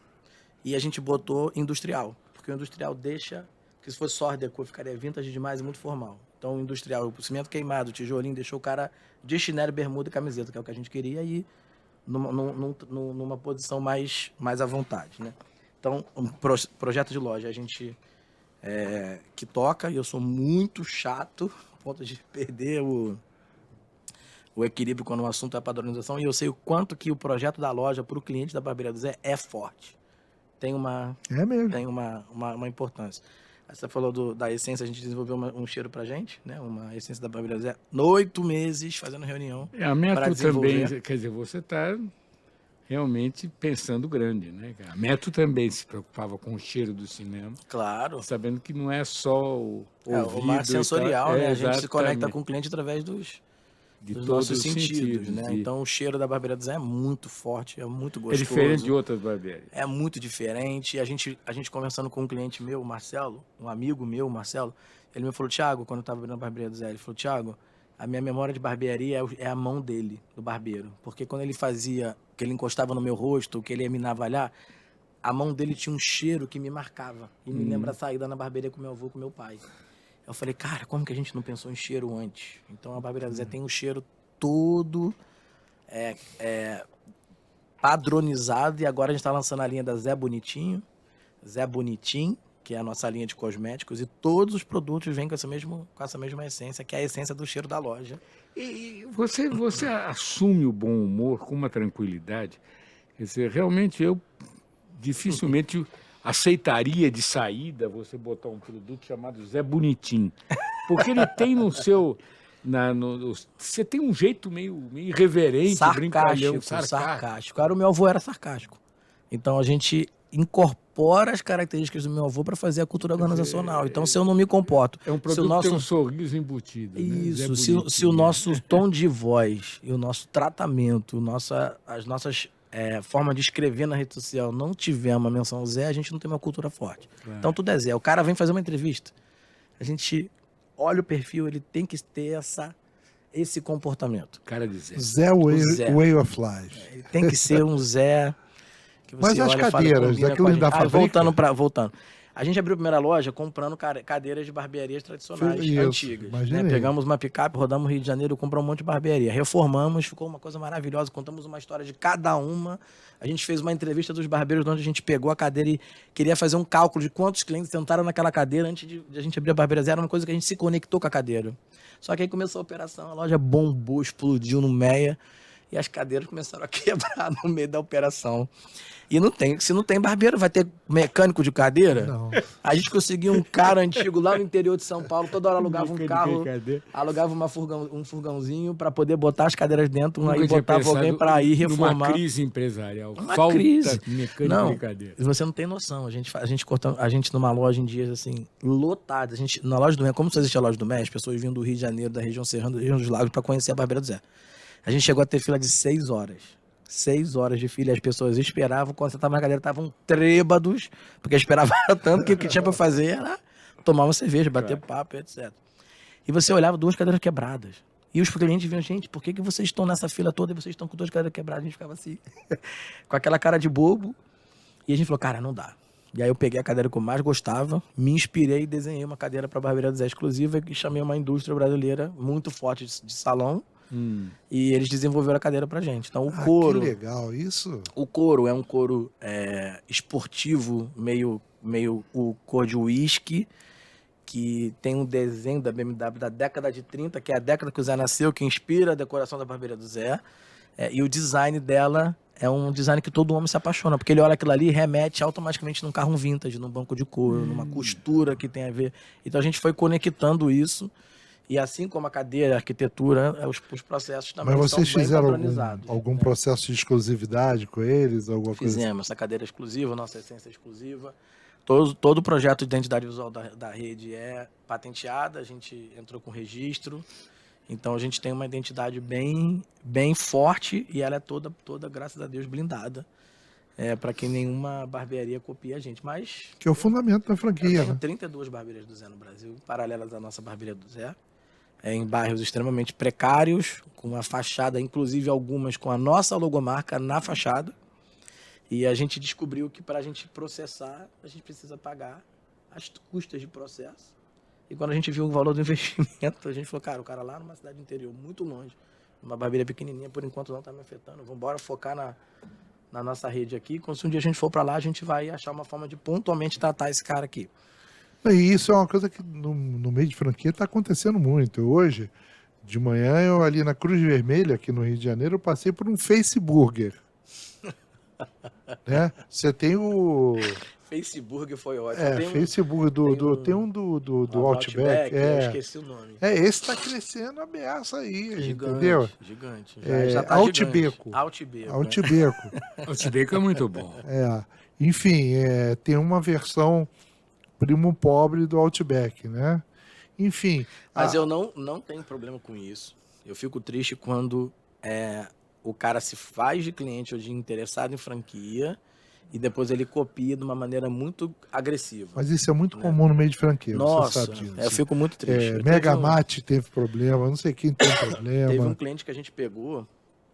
e a gente botou industrial, porque o industrial deixa, porque se fosse só Art Deco ficaria vintage demais e muito formal. Então, o industrial, o cimento queimado, o tijolinho, deixou o cara de chinelo, bermuda e camiseta, que é o que a gente queria, e numa posição mais à vontade, né? Então, um projeto de loja, a gente que toca, e eu sou muito chato, a ponto de perder o equilíbrio quando o assunto é padronização, e eu sei o quanto que o projeto da loja para o cliente da Barbearia do Zé é forte. Tem uma importância. Aí você falou da essência, a gente desenvolveu um cheiro pra gente, né? Uma essência da Barbearia do Zé, 8 meses fazendo reunião. A Metro para desenvolver. também, quer dizer, você está realmente pensando grande, né? A Metro também se preocupava com o cheiro do cinema. Claro. Sabendo que não é só o ouvido. O mar sensorial, né? A gente se conecta exatamente. com o cliente através dos todos nossos os sentidos, né? e- Então o cheiro da Barbearia do Zé é muito forte, é muito gostoso. É diferente de outras barbearias. É muito diferente. A gente conversando com um cliente meu, o Marcelo, um amigo meu, o Marcelo, ele me falou, Thiago, quando eu estava abrindo a Barbearia do Zé, ele falou, Thiago, a minha memória de barbearia é a mão dele, do barbeiro. Porque quando ele fazia, que ele encostava no meu rosto, que ele ia me navalhar, a mão dele tinha um cheiro que me marcava. E me lembra a saída na barbearia com meu avô, com meu pai. Eu falei, cara, como que a gente não pensou em cheiro antes? Então a Barbearia do Zé tem um cheiro todo padronizado, e agora a gente está lançando a linha da Zé Bonitinho, Zé Bonitinho, que é a nossa linha de cosméticos, e todos os produtos vêm com essa mesma essência, que é a essência do cheiro da loja. E você assume o bom humor com uma tranquilidade. Quer dizer, realmente eu dificilmente aceitaria de saída você botar um produto chamado Zé Bonitinho. Porque ele tem no seu... você tem um jeito meio irreverente, brincalhão, sarcástico. Cara, o meu avô era sarcástico. Então a gente incorpora as características do meu avô para fazer a cultura organizacional. Então, se eu não me comporto... É um produto que tem um sorriso embutido. Isso, né? se o nosso tom de voz e o nosso tratamento, as nossas formas de escrever na rede social não tiver uma menção Zé, a gente não tem uma cultura forte. Claro. Então, tudo é Zé. O cara vem fazer uma entrevista, a gente olha o perfil, ele tem que ter esse comportamento. Cara de Zé. Zé Way of Life. Ele tem que ser um Zé... que você Mas as olha e fala, cadeiras, combina daquilo com a gente. da fábrica? Voltando. A gente abriu a primeira loja comprando cadeiras de barbearias tradicionais, Isso, antigas. Né? imaginei. Pegamos uma picape, rodamos no Rio de Janeiro, compramos um monte de barbearia. Reformamos, ficou uma coisa maravilhosa. Contamos uma história de cada uma. A gente fez uma entrevista dos barbeiros, onde a gente pegou a cadeira e queria fazer um cálculo de quantos clientes sentaram naquela cadeira antes de a gente abrir a barbearia. Era uma coisa que a gente se conectou com a cadeira. Só que aí começou a operação, a loja bombou, explodiu no Meia. E as cadeiras começaram a quebrar no meio da operação. E se não tem barbeiro, vai ter mecânico de cadeira? Não. A gente conseguiu um cara antigo lá no interior de São Paulo, toda hora alugava um carro, alugava um furgãozinho para poder botar as cadeiras dentro, aí botava alguém para ir reformar. Uma crise empresarial. Uma crise. Mecânico de cadeira. Você não tem noção. A gente numa loja em dias assim, lotada. Na loja do Mé, como só existia a loja do Mé, as pessoas vinham do Rio de Janeiro, da região serrana, da região dos lagos, para conhecer a Barbearia do Zé. A gente chegou a ter fila de 6 horas. 6 horas de fila, as pessoas esperavam, quando você estava na cadeira, estavam trêbados, porque esperavam tanto que o que tinha para fazer era tomar uma cerveja, bater papo, etc. E você olhava 2 cadeiras quebradas. E os clientes vinham, gente, por que vocês estão nessa fila toda e vocês estão com 2 cadeiras quebradas? A gente ficava assim, com aquela cara de bobo. E a gente falou, cara, não dá. E aí eu peguei a cadeira que eu mais gostava, me inspirei e desenhei uma cadeira para a Barbearia do Zé exclusiva e chamei uma indústria brasileira muito forte de salão. E eles desenvolveram a cadeira pra gente. Então o couro... Que legal, isso? O couro é um couro esportivo, meio o cor de uísque, que tem um desenho da BMW da década de 30, que é a década que o Zé nasceu, que inspira a decoração da Barbearia do Zé. E o design dela é um design que todo homem se apaixona, porque ele olha aquilo ali e remete automaticamente num carro vintage, num banco de couro, numa costura que tem a ver. Então a gente foi conectando isso. E assim como a cadeira, a arquitetura, os processos também Mas são vocês bem fizeram padronizados. algum processo de exclusividade com eles? Alguma coisa? Fizemos essa cadeira exclusiva, nossa essência exclusiva. Todo o projeto de identidade visual da rede é patenteada, a gente entrou com registro. Então a gente tem uma identidade bem forte e ela é toda, graças a Deus, blindada. Para que nenhuma barbearia copie a gente. Mas Que é o fundamento da franquia. eu tenho Né? 32 barbearias do Zé no Brasil, paralelas à nossa barbearia do Zé. Em bairros extremamente precários, com uma fachada, inclusive algumas com a nossa logomarca na fachada. E a gente descobriu que para a gente processar, a gente precisa pagar as custas de processo. E quando a gente viu o valor do investimento, a gente falou, cara, o cara lá numa cidade interior, muito longe, uma barbearia pequenininha, por enquanto não tá me afetando. Vamos embora focar na nossa rede aqui. Quando um dia a gente for para lá, a gente vai achar uma forma de pontualmente tratar esse cara aqui. E isso é uma coisa que no meio de franquia está acontecendo muito. Hoje, de manhã, eu ali na Cruz Vermelha, aqui no Rio de Janeiro, eu passei por um Face Burger. Né? Você tem o... Facebook foi ótimo. Facebook tem um do Outback. Eu esqueci o nome. Esse tá crescendo a beça aí, Gigante, entendeu? Gigante. Já tá Outbeco. Outbeco. Outbeco é muito bom. Enfim, tem uma versão primo pobre do Outback, né? Enfim. Mas eu não tenho problema com isso. Eu fico triste quando o cara se faz de cliente ou de interessado em franquia e depois ele copia de uma maneira muito agressiva. Mas isso é muito comum no meio de franquia, Nossa, você sabe disso. Eu fico muito triste. Megamate teve problema, não sei quem tem problema. Teve um cliente que a gente pegou,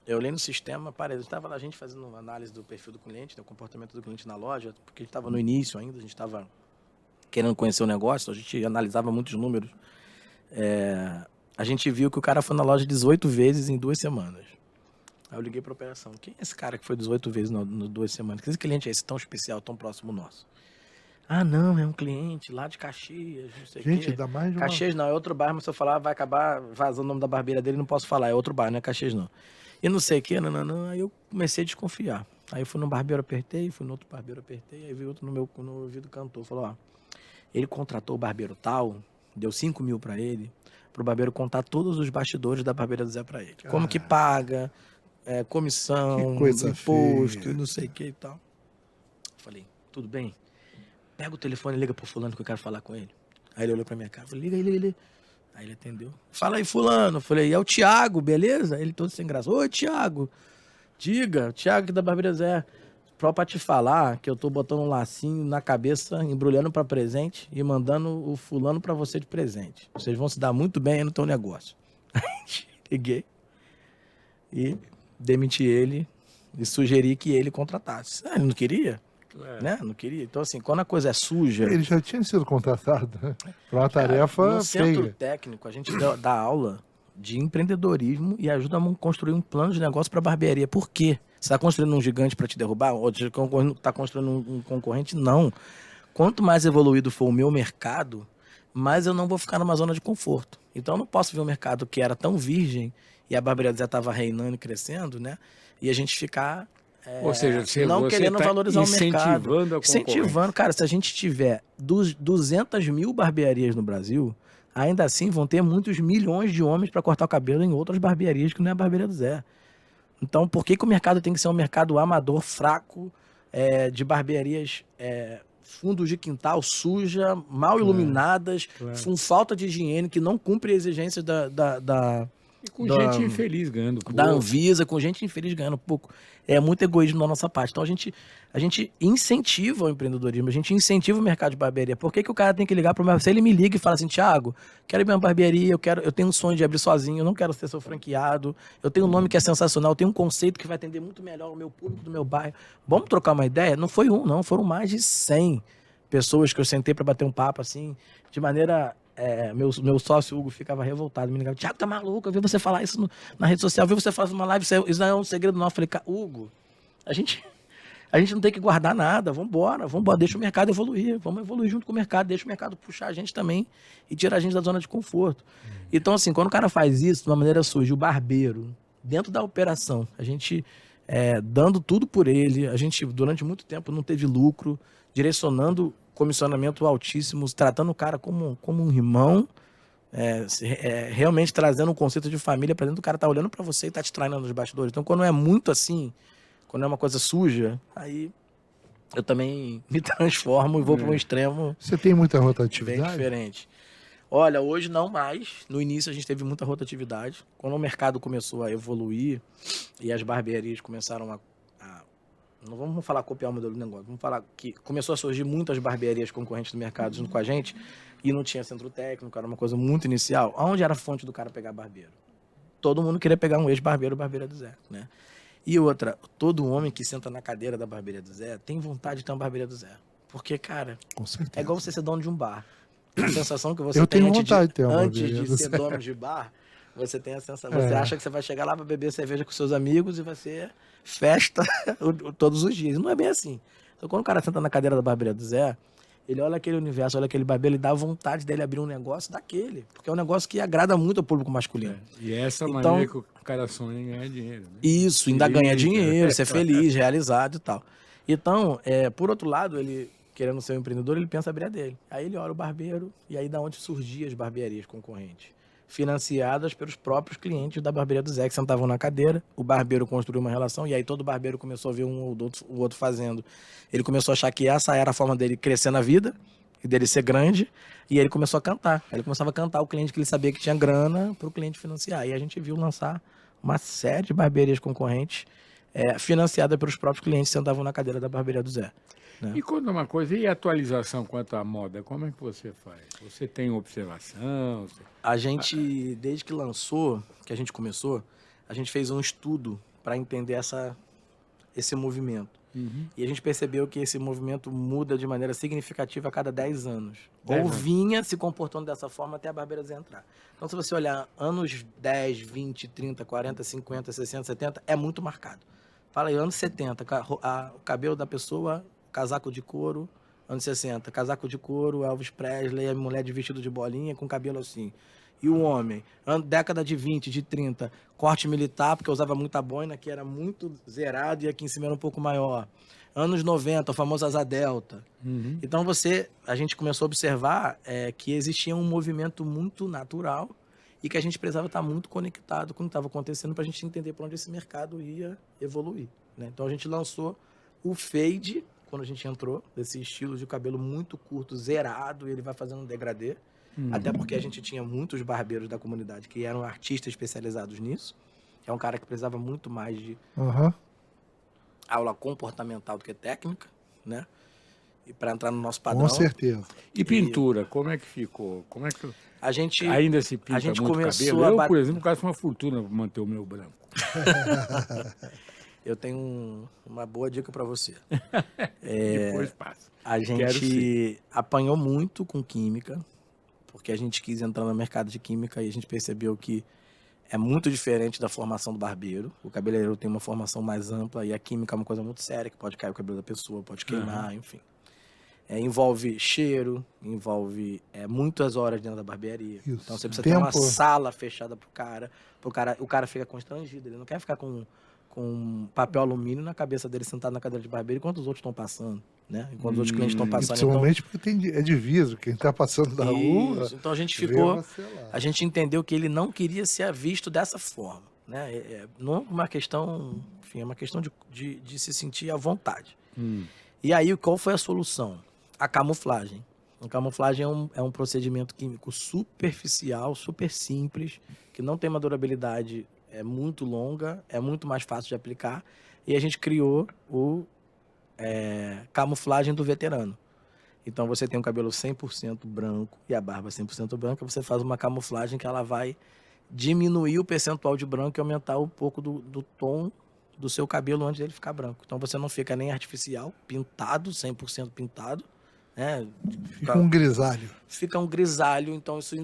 eu olhei no sistema, estava lá a gente fazendo uma análise do perfil do cliente, do comportamento do cliente na loja, porque a gente estava no início ainda, a gente estava querendo conhecer o negócio, a gente analisava muitos números. A gente viu que o cara foi na loja 18 vezes em 2 semanas. Aí eu liguei para a operação. Quem é esse cara que foi 18 vezes em 2 semanas? Que esse cliente é esse tão especial, tão próximo nosso? Ah, não, é um cliente lá de Caxias, não sei o quê. Gente, dá mais de uma... Caxias não, é outro bairro, mas se eu falar vai acabar vazando o nome da barbeira dele, não posso falar, é outro bairro, não é Caxias não. E não sei o quê, não. Aí eu comecei a desconfiar. Aí eu fui num barbeiro, apertei, fui no outro barbeiro, apertei, aí veio outro no ouvido cantor, falou, ó, ele contratou o barbeiro tal, deu 5 mil para ele, pro barbeiro contar todos os bastidores da barbeira do Zé para ele. Como que paga... comissão, imposto, feia. Não sei o que e tal. Falei, tudo bem? Pega o telefone e liga pro fulano que eu quero falar com ele. Aí ele olhou pra minha cara, falei, liga. Aí ele atendeu. Fala aí, fulano. Falei, é o Thiago, beleza? Ele todo sem graça. Oi, Thiago. Diga, Thiago aqui da Barbeira Zé. Pra te falar que eu tô botando um lacinho na cabeça, embrulhando pra presente e mandando o fulano pra você de presente. Vocês vão se dar muito bem aí no teu negócio. Aí liguei e demiti ele e sugeri que ele contratasse. Ele não queria, né? Não queria. Então, assim, quando a coisa é suja... Ele já tinha sido contratado, né? Para uma tarefa no centro feia. técnico, a gente dá aula de empreendedorismo e ajuda a construir um plano de negócio para barbearia. Por quê? Você está construindo um gigante para te derrubar? Ou está construindo um concorrente? Não. Quanto mais evoluído for o meu mercado, mais eu não vou ficar numa zona de conforto. Então, eu não posso ver um mercado que era tão virgem e a barbearia já estava reinando e crescendo, né? E a gente ficar ou seja, não querendo valorizar o mercado. Incentivando a concorrência. Incentivando. Cara, se a gente tiver 200 mil barbearias no Brasil, ainda assim vão ter muitos milhões de homens para cortar o cabelo em outras barbearias que não é a barbearia do Zé. Então, por que o mercado tem que ser um mercado amador, fraco, de barbearias... fundos de quintal suja, mal iluminadas, com falta de higiene, que não cumpre exigências e com gente infeliz ganhando pouco. Da Anvisa, com gente infeliz ganhando pouco. É muito egoísmo da nossa parte. Então a gente incentiva o empreendedorismo, a gente incentiva o mercado de barbearia. Por que o cara tem que ligar para o meu... Se ele me liga e fala assim, Thiago, quero ir pra uma barbearia, eu tenho um sonho de abrir sozinho, eu não quero ser seu franqueado, eu tenho um nome que é sensacional, eu tenho um conceito que vai atender muito melhor o meu público do meu bairro. Vamos trocar uma ideia? Não foi um, não, foram mais de 100 pessoas que eu sentei para bater um papo assim, de maneira... meu sócio Hugo ficava revoltado, me ligava, Thiago, tá maluco, eu vi você falar isso na rede social, eu vi você falar isso numa live, isso não é um segredo não. Eu falei, Hugo, a gente não tem que guardar nada, vambora, deixa o mercado evoluir, vamos evoluir junto com o mercado, deixa o mercado puxar a gente também e tirar a gente da zona de conforto. Então, assim, quando o cara faz isso de uma maneira suja, o barbeiro, dentro da operação, a gente dando tudo por ele, a gente durante muito tempo não teve lucro, direcionando comissionamento altíssimo, tratando o cara como um irmão, realmente trazendo um conceito de família para dentro. O cara tá olhando para você e tá te traindo nos bastidores. Então, quando é muito assim, quando é uma coisa suja, aí eu também me transformo e vou para um extremo. Você tem muita Bem rotatividade? diferente. Olha, hoje não mais. No início a gente teve muita rotatividade. Quando o mercado começou a evoluir e as barbearias começaram a não vamos falar copiar o modelo do negócio, vamos falar que começou a surgir muitas barbearias concorrentes do mercado junto com a gente e não tinha centro técnico, era uma coisa muito inicial. Aonde era a fonte do cara pegar barbeiro? Todo mundo queria pegar um ex-barbeiro, barbeira do Zé, né? E outra, todo homem que senta na cadeira da barbearia do Zé tem vontade de ter uma barbearia do Zé. Porque, cara, Com certeza. é igual você ser dono de um bar. A sensação que você Eu tem tenho vontade de ter uma antes barbearia de do ser Zé. dono de bar, você tem a sensação, você acha que você vai chegar lá para beber cerveja com seus amigos e vai ser festa todos os dias. Não é bem assim. Então, quando o cara senta na cadeira da barbearia do Zé, ele olha aquele universo, olha aquele barbeiro, ele dá vontade dele abrir um negócio daquele, porque é um negócio que agrada muito ao público masculino. E essa Então, maneira que o cara sonha em ganhar dinheiro. Né? Isso, ainda Feliz, ganha dinheiro, ser feliz, realizado e tal. Então, por outro lado, ele, querendo ser um empreendedor, ele pensa abrir a dele. Aí ele olha o barbeiro, e aí da onde surgiam as barbearias concorrentes? Financiadas pelos próprios clientes da barbearia do Zé, que sentavam na cadeira, o barbeiro construiu uma relação, e aí todo barbeiro começou a ver o outro fazendo. Ele começou a achar que essa era a forma dele crescer na vida, e dele ser grande, e aí ele começou a cantar. Aí ele começava a cantar o cliente que ele sabia que tinha grana para o cliente financiar. E a gente viu lançar uma série de barbearias concorrentes financiada pelos próprios clientes que sentavam na cadeira da barbearia do Zé. Né? E conta uma coisa, e a atualização quanto à moda, como é que você faz? Você tem observação? A gente, desde que lançou, que a gente começou, a gente fez um estudo para entender esse movimento. Uhum. E a gente percebeu que esse movimento muda de maneira significativa a cada 10 anos. 10 Ou anos. vinha se comportando dessa forma até a barbearia do Zé entrar. Então, se você olhar anos 10, 20, 30, 40, 50, 60, 70, é muito marcado. Fala aí, anos 70, o cabelo da pessoa, casaco de couro. Anos 60, casaco de couro, Elvis Presley, a mulher de vestido de bolinha com cabelo assim. E o homem, década de 20, de 30, corte militar, porque usava muita boina, que era muito zerado e aqui em cima era um pouco maior. Anos 90, o famoso asa delta. Uhum. Então a gente começou a observar que existia um movimento muito natural e que a gente precisava estar muito conectado com o que estava acontecendo para a gente entender para onde esse mercado ia evoluir. Né? Então a gente lançou o fade, quando a gente entrou, desse estilo de cabelo muito curto, zerado, e ele vai fazendo um degradê. Até porque a gente tinha muitos barbeiros da comunidade que eram artistas especializados nisso. É um cara que precisava muito mais de aula comportamental do que técnica, né? E para entrar no nosso padrão. Com certeza. E pintura, como é que ficou? Como é que a gente ainda se pinta a gente muito começou cabelo? a Eu, bat- por exemplo, gasto uma fortuna para manter o meu branco. Eu tenho uma boa dica para você. Depois passa. A Quero sim. gente apanhou muito com química, porque a gente quis entrar no mercado de química e a gente percebeu que é muito diferente da formação do barbeiro. O cabeleireiro tem uma formação mais ampla e a química é uma coisa muito séria, que pode cair o cabelo da pessoa, pode queimar, enfim. Envolve cheiro, envolve muitas horas dentro da barbearia. Isso. Então você precisa ter uma Tempo. sala fechada pro cara. O cara fica constrangido, ele não quer ficar com papel alumínio na cabeça dele sentado na cadeira de barbeiro enquanto os outros estão passando, né? Enquanto os outros clientes estão passando. Principalmente porque é diviso. Quem está passando da rua. Isso. Então a gente vê ficou. você lá. A gente entendeu que ele não queria ser visto dessa forma, né? Não é uma questão, enfim, é uma questão de se sentir à vontade. E aí, qual foi a solução? A camuflagem. A camuflagem é um procedimento químico superficial, super simples, que não tem uma durabilidade muito longa, é muito mais fácil de aplicar. E a gente criou o camuflagem do veterano. Então você tem um cabelo 100% branco e a barba 100% branca, você faz uma camuflagem que ela vai diminuir o percentual de branco e aumentar um pouco do tom do seu cabelo antes dele ficar branco. Então você não fica nem artificial, pintado, 100% pintado, né? Fica um grisalho. Fica um grisalho, então isso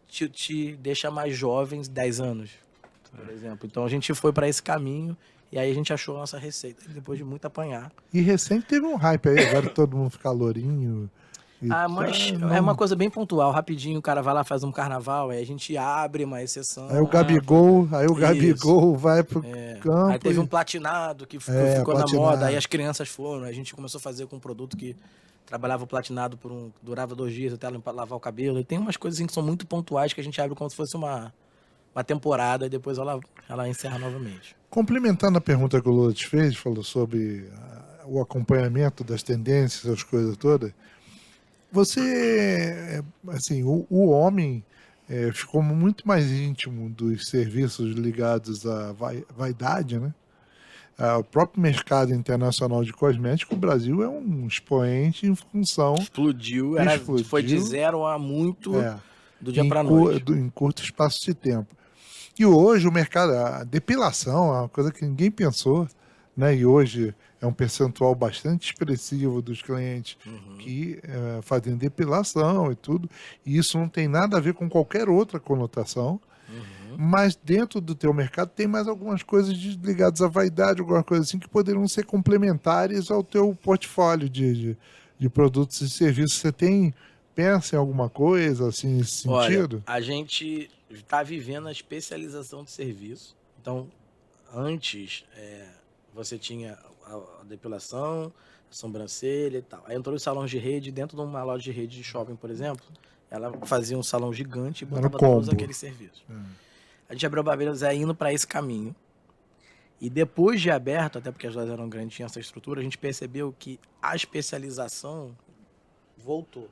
te deixa mais jovens, 10 anos, por exemplo. Então a gente foi para esse caminho e aí a gente achou a nossa receita, depois de muito apanhar. E recente teve um hype aí, agora todo mundo fica lourinho. Mas é uma coisa bem pontual, rapidinho, o cara vai lá, faz um carnaval, aí a gente abre uma exceção. Aí o Gabigol vai pro campo. Aí teve um platinado que ficou na moda, aí as crianças foram, aí a gente começou a fazer com um produto que trabalhava o platinado durava 2 dias até lavar o cabelo. E tem umas coisas assim que são muito pontuais que a gente abre como se fosse uma temporada e depois ela encerra novamente. Complementando a pergunta que o Lula te fez, falou sobre o acompanhamento das tendências, as coisas todas. Você, assim, o homem ficou muito mais íntimo dos serviços ligados à vaidade, né? O próprio mercado internacional de cosméticos, o Brasil é um expoente em função... Explodiu. Foi de 0 a muito do dia para noite. Em curto espaço de tempo. E hoje o mercado, a depilação é uma coisa que ninguém pensou, né? E hoje é um percentual bastante expressivo dos clientes que fazem depilação e tudo, e isso não tem nada a ver com qualquer outra conotação, mas dentro do teu mercado tem mais algumas coisas ligadas à vaidade, alguma coisa assim, que poderiam ser complementares ao teu portfólio de produtos e serviços. Você pensa em alguma coisa assim nesse sentido? Olha, a gente está vivendo a especialização de serviço. Então, antes, você tinha a depilação, a sobrancelha e tal. Aí entrou os salões de rede, dentro de uma loja de rede de shopping, por exemplo, ela fazia um salão gigante e botava todos aqueles serviços. A gente abriu a Barbearia do Zé indo para esse caminho. E depois de aberto, até porque as lojas eram grandes, tinha essa estrutura, a gente percebeu que a especialização voltou.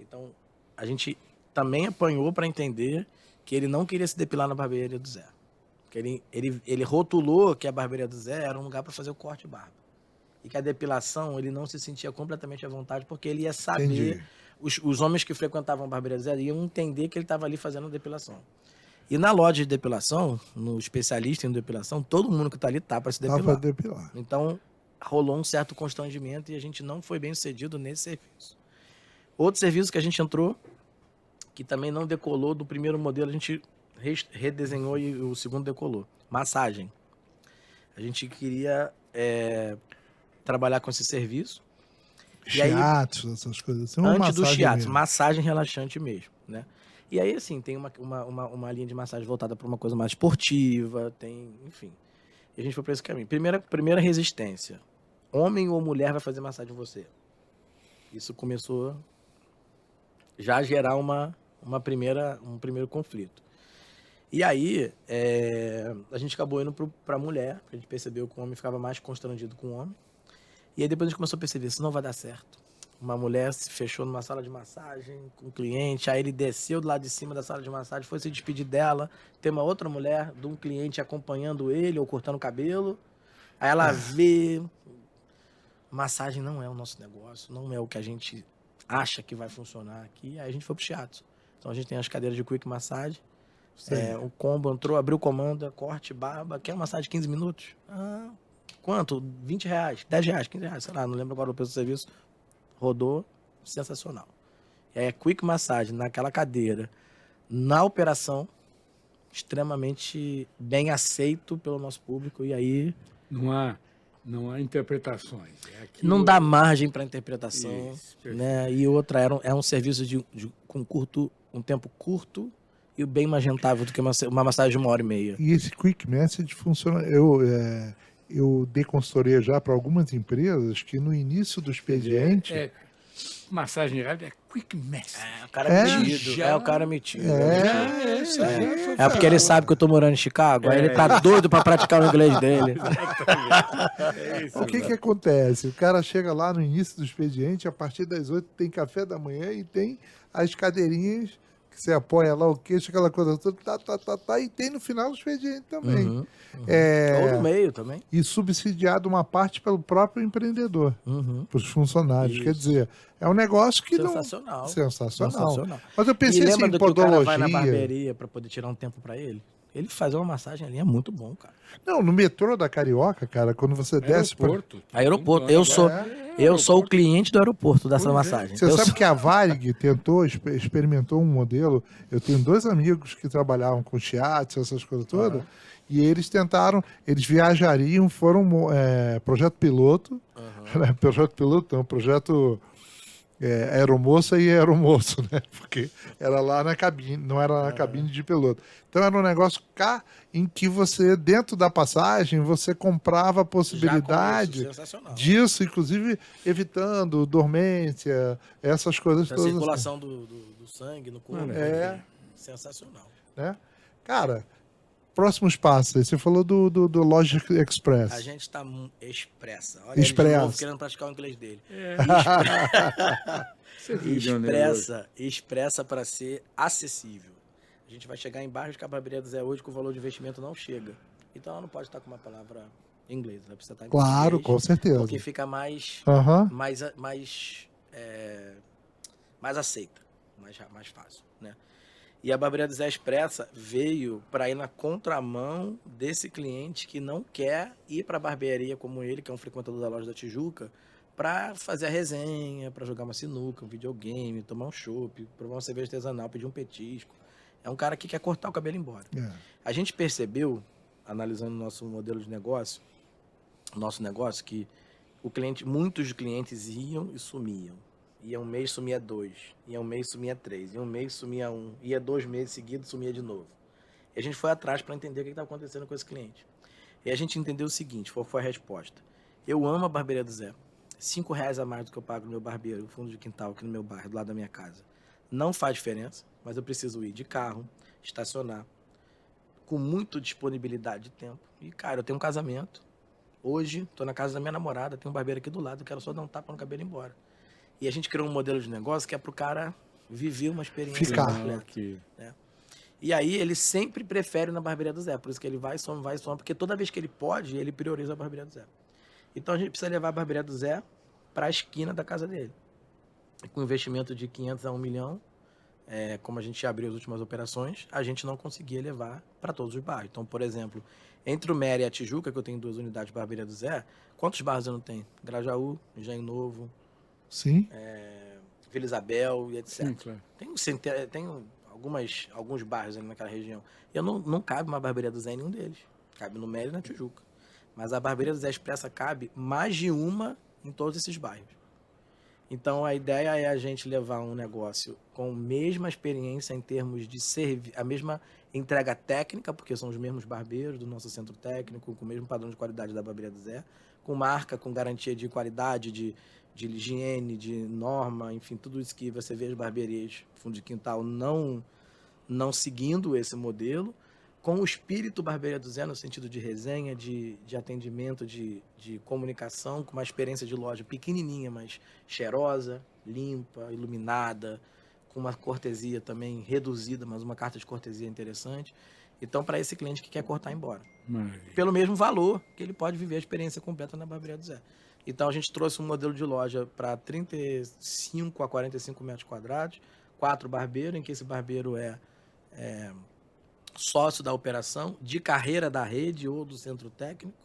Então, a gente também apanhou para entender que ele não queria se depilar na barbearia do Zé. Porque ele rotulou que a barbearia do Zé era um lugar para fazer o corte de barba. E que a depilação, ele não se sentia completamente à vontade, porque ele ia saber, os homens que frequentavam a barbearia do Zé iam entender que ele estava ali fazendo a depilação. E na loja de depilação, no especialista em depilação, todo mundo que está ali tá para se depilar. Tá para depilar. Então, rolou um certo constrangimento e a gente não foi bem sucedido nesse serviço. Outro serviço que a gente entrou, que também não decolou do primeiro modelo, a gente redesenhou e o segundo decolou. Massagem. A gente queria trabalhar com esse serviço. Shiatsu, essas coisas. Antes do shiatsu, massagem relaxante mesmo, né? E aí, assim, tem uma linha de massagem voltada para uma coisa mais esportiva, enfim. E a gente foi para esse caminho. Primeira resistência. Homem ou mulher vai fazer massagem em você? Isso começou já a gerar um primeiro conflito. E aí, a gente acabou indo para a mulher, porque a gente percebeu que o homem ficava mais constrangido com o homem. E aí depois a gente começou a perceber, isso não vai dar certo. Uma mulher se fechou numa sala de massagem com um cliente, aí ele desceu do lado de cima da sala de massagem, foi se despedir dela, tem uma outra mulher de um cliente acompanhando ele ou cortando o cabelo. Aí ela vê, massagem não é o nosso negócio, não é o que a gente acha que vai funcionar aqui. Aí a gente foi pro shiatsu. Então a gente tem as cadeiras de quick massagem, o combo entrou, abriu comanda, corte, barba, quer massagem de 15 minutos? Quanto? R$20, R$10, R$15, sei lá, não lembro agora o preço do serviço. Rodou, sensacional. E aí a quick massagem naquela cadeira, na operação, extremamente bem aceito pelo nosso público, e aí... Não há interpretações. Não dá margem para interpretação. Isso, né? E outra, é um serviço com um tempo curto e bem mais rentável do que uma massagem de 1h30. E esse Quick Message funciona... Eu dei consultoria já para algumas empresas que no início do expediente... Massagem rápida é quick message. O cara metido. O cara metido. É porque ele sabe que eu tô morando em Chicago, aí ele tá doido para praticar o inglês dele. O que acontece? O cara chega lá no início do expediente, a partir das 8 tem café da manhã e tem as cadeirinhas que você apoia lá o queixo, aquela coisa toda, e tem no final do expediente também. Ou no meio também. E subsidiado uma parte pelo próprio empreendedor, para os funcionários. Isso. Quer dizer, é um negócio que Sensacional. Sensacional. Mas eu pensei lembra assim, do que o cara vai na barbearia para poder tirar um tempo para ele? Ele fazer uma massagem ali é muito bom, cara. Não, no metrô da Carioca, cara, quando você desce... Aeroporto. Eu sou o cliente do aeroporto dessa massagem. Você sabe que a Varig experimentou um modelo. Eu tenho 2 amigos que trabalhavam com shiatsu, essas coisas todas, e eles tentaram, eles viajariam, foram projeto piloto, projeto piloto não, projeto aeromoça e aeromoço, né? Porque era lá na cabine, não era na cabine de piloto. Então era um negócio em que você, dentro da passagem, você comprava a possibilidade disso, inclusive evitando dormência, essas coisas todas. A circulação do sangue no corpo. Sensacional. Né? Cara, próximos passos. Você falou do Logic Express. A gente está expressa. Olha, ele de novo querendo praticar o inglês dele. Expressa para ser acessível. A gente vai chegar em bairros que a barbearia do Zé hoje com o valor de investimento não chega. Então ela não pode estar com uma palavra em inglês. Vai precisar estar em claro, inglês, com certeza. Porque fica mais aceita, mais fácil, né? E a Barbearia do Zé Expressa veio para ir na contramão desse cliente que não quer ir para a barbearia como ele, que é um frequentador da loja da Tijuca, para fazer a resenha, para jogar uma sinuca, um videogame, tomar um chopp, provar uma cerveja artesanal, pedir um petisco. É um cara que quer cortar o cabelo e ir embora. A gente percebeu, analisando o nosso modelo de negócio, nosso negócio, que muitos clientes iam e sumiam. Ia um mês, sumia 2. Ia um mês, sumia 3. Ia um mês, sumia 1. Ia 2 meses seguidos, sumia de novo. E a gente foi atrás para entender o que estava acontecendo com esse cliente. E a gente entendeu o seguinte, qual foi a resposta. Eu amo a Barbearia do Zé. R$5 a mais do que eu pago no meu barbeiro, no fundo de quintal, aqui no meu bairro, do lado da minha casa. Não faz diferença, mas eu preciso ir de carro, estacionar, com muita disponibilidade de tempo. E, cara, eu tenho um casamento. Hoje, estou na casa da minha namorada, tem um barbeiro aqui do lado, eu quero só dar um tapa no cabelo e ir embora. E a gente criou um modelo de negócio que é para o cara viver uma experiência completa. Né? E aí ele sempre prefere na Barbearia do Zé. Por isso que ele vai e some, porque toda vez que ele pode, ele prioriza a Barbearia do Zé. Então a gente precisa levar a Barbearia do Zé para a esquina da casa dele. E com investimento de 500 a 1 milhão, como a gente abriu as últimas operações, a gente não conseguia levar para todos os bairros. Então, por exemplo, entre o Mera e a Tijuca, que eu tenho 2 unidades de Barbearia do Zé, quantos bairros eu não tenho? Grajaú, Engenho Novo... Sim. Vila Isabel e etc. Sim, claro. Tem alguns bairros ali naquela região. Eu não cabe uma Barbearia do Zé em nenhum deles. Cabe no Mérida e na Tijuca. Mas a Barbearia do Zé Expressa cabe mais de uma em todos esses bairros. Então a ideia é a gente levar um negócio com a mesma experiência em termos de a mesma entrega técnica, porque são os mesmos barbeiros do nosso centro técnico, com o mesmo padrão de qualidade da Barbearia do Zé, com marca, com garantia de qualidade, de higiene, de norma, enfim, tudo isso que você vê as barbearias fundo de quintal não seguindo esse modelo, com o espírito Barbearia do Zé no sentido de resenha, de atendimento, de comunicação, com uma experiência de loja pequenininha, mas cheirosa, limpa, iluminada, com uma cortesia também reduzida, mas uma carta de cortesia interessante. Então, para esse cliente que quer cortar e ir embora. Maravilha. Pelo mesmo valor que ele pode viver a experiência completa na Barbearia do Zé. Então, a gente trouxe um modelo de loja para 35 a 45 metros quadrados, 4 barbeiros, em que esse barbeiro é sócio da operação, de carreira da rede ou do centro técnico,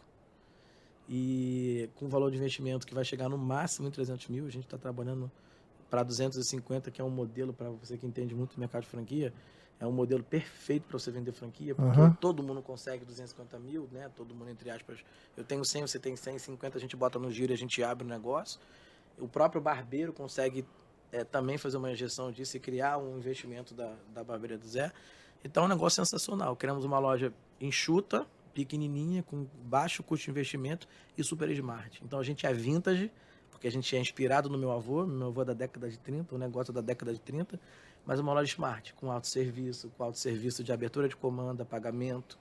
e com valor de investimento que vai chegar no máximo em 300 mil. A gente está trabalhando para 250, que é um modelo, para você que entende muito do mercado de franquia, é um modelo perfeito para você vender franquia, porque todo mundo consegue 250 mil, né? Todo mundo, entre aspas, eu tenho 100, você tem 100, 50, a gente bota no giro e a gente abre o negócio. O próprio barbeiro consegue também fazer uma injeção disso e criar um investimento da Barbearia do Zé. Então é um negócio sensacional. Criamos uma loja enxuta, pequenininha, com baixo custo de investimento e super smart. Então a gente é vintage, porque a gente é inspirado no meu avô é da década de 30, o negócio da década de 30, mas uma loja smart, com autosserviço de abertura de comanda, pagamento,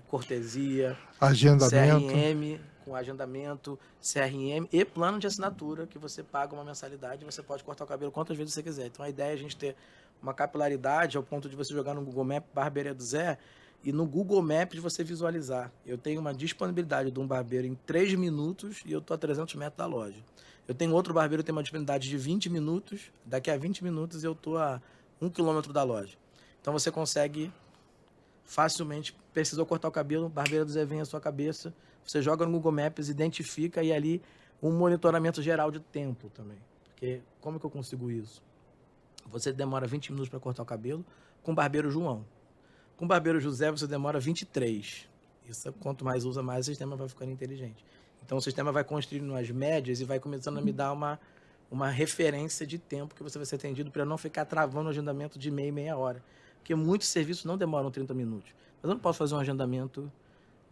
cortesia, agendamento. CRM, com agendamento, CRM e plano de assinatura, que você paga uma mensalidade e você pode cortar o cabelo quantas vezes você quiser. Então a ideia é a gente ter uma capilaridade ao ponto de você jogar no Google Maps Barbearia do Zé e no Google Maps você visualizar. Eu tenho uma disponibilidade de um barbeiro em 3 minutos e eu estou a 300 metros da loja. Eu tenho outro barbeiro que tem uma disponibilidade de 20 minutos, daqui a 20 minutos eu estou a 1 quilômetro da loja. Então você consegue facilmente, precisou cortar o cabelo, Barbearia do Zé vem à sua cabeça, você joga no Google Maps, identifica e ali um monitoramento geral de tempo também. Porque como que eu consigo isso? Você demora 20 minutos para cortar o cabelo com o barbeiro João. Com o barbeiro José você demora 23. Isso, quanto mais usa, mais o sistema vai ficando inteligente. Então o sistema vai construindo as médias e vai começando a me dar uma referência de tempo que você vai ser atendido para não ficar travando o agendamento de meia hora. Porque muitos serviços não demoram 30 minutos. Mas eu não posso fazer um agendamento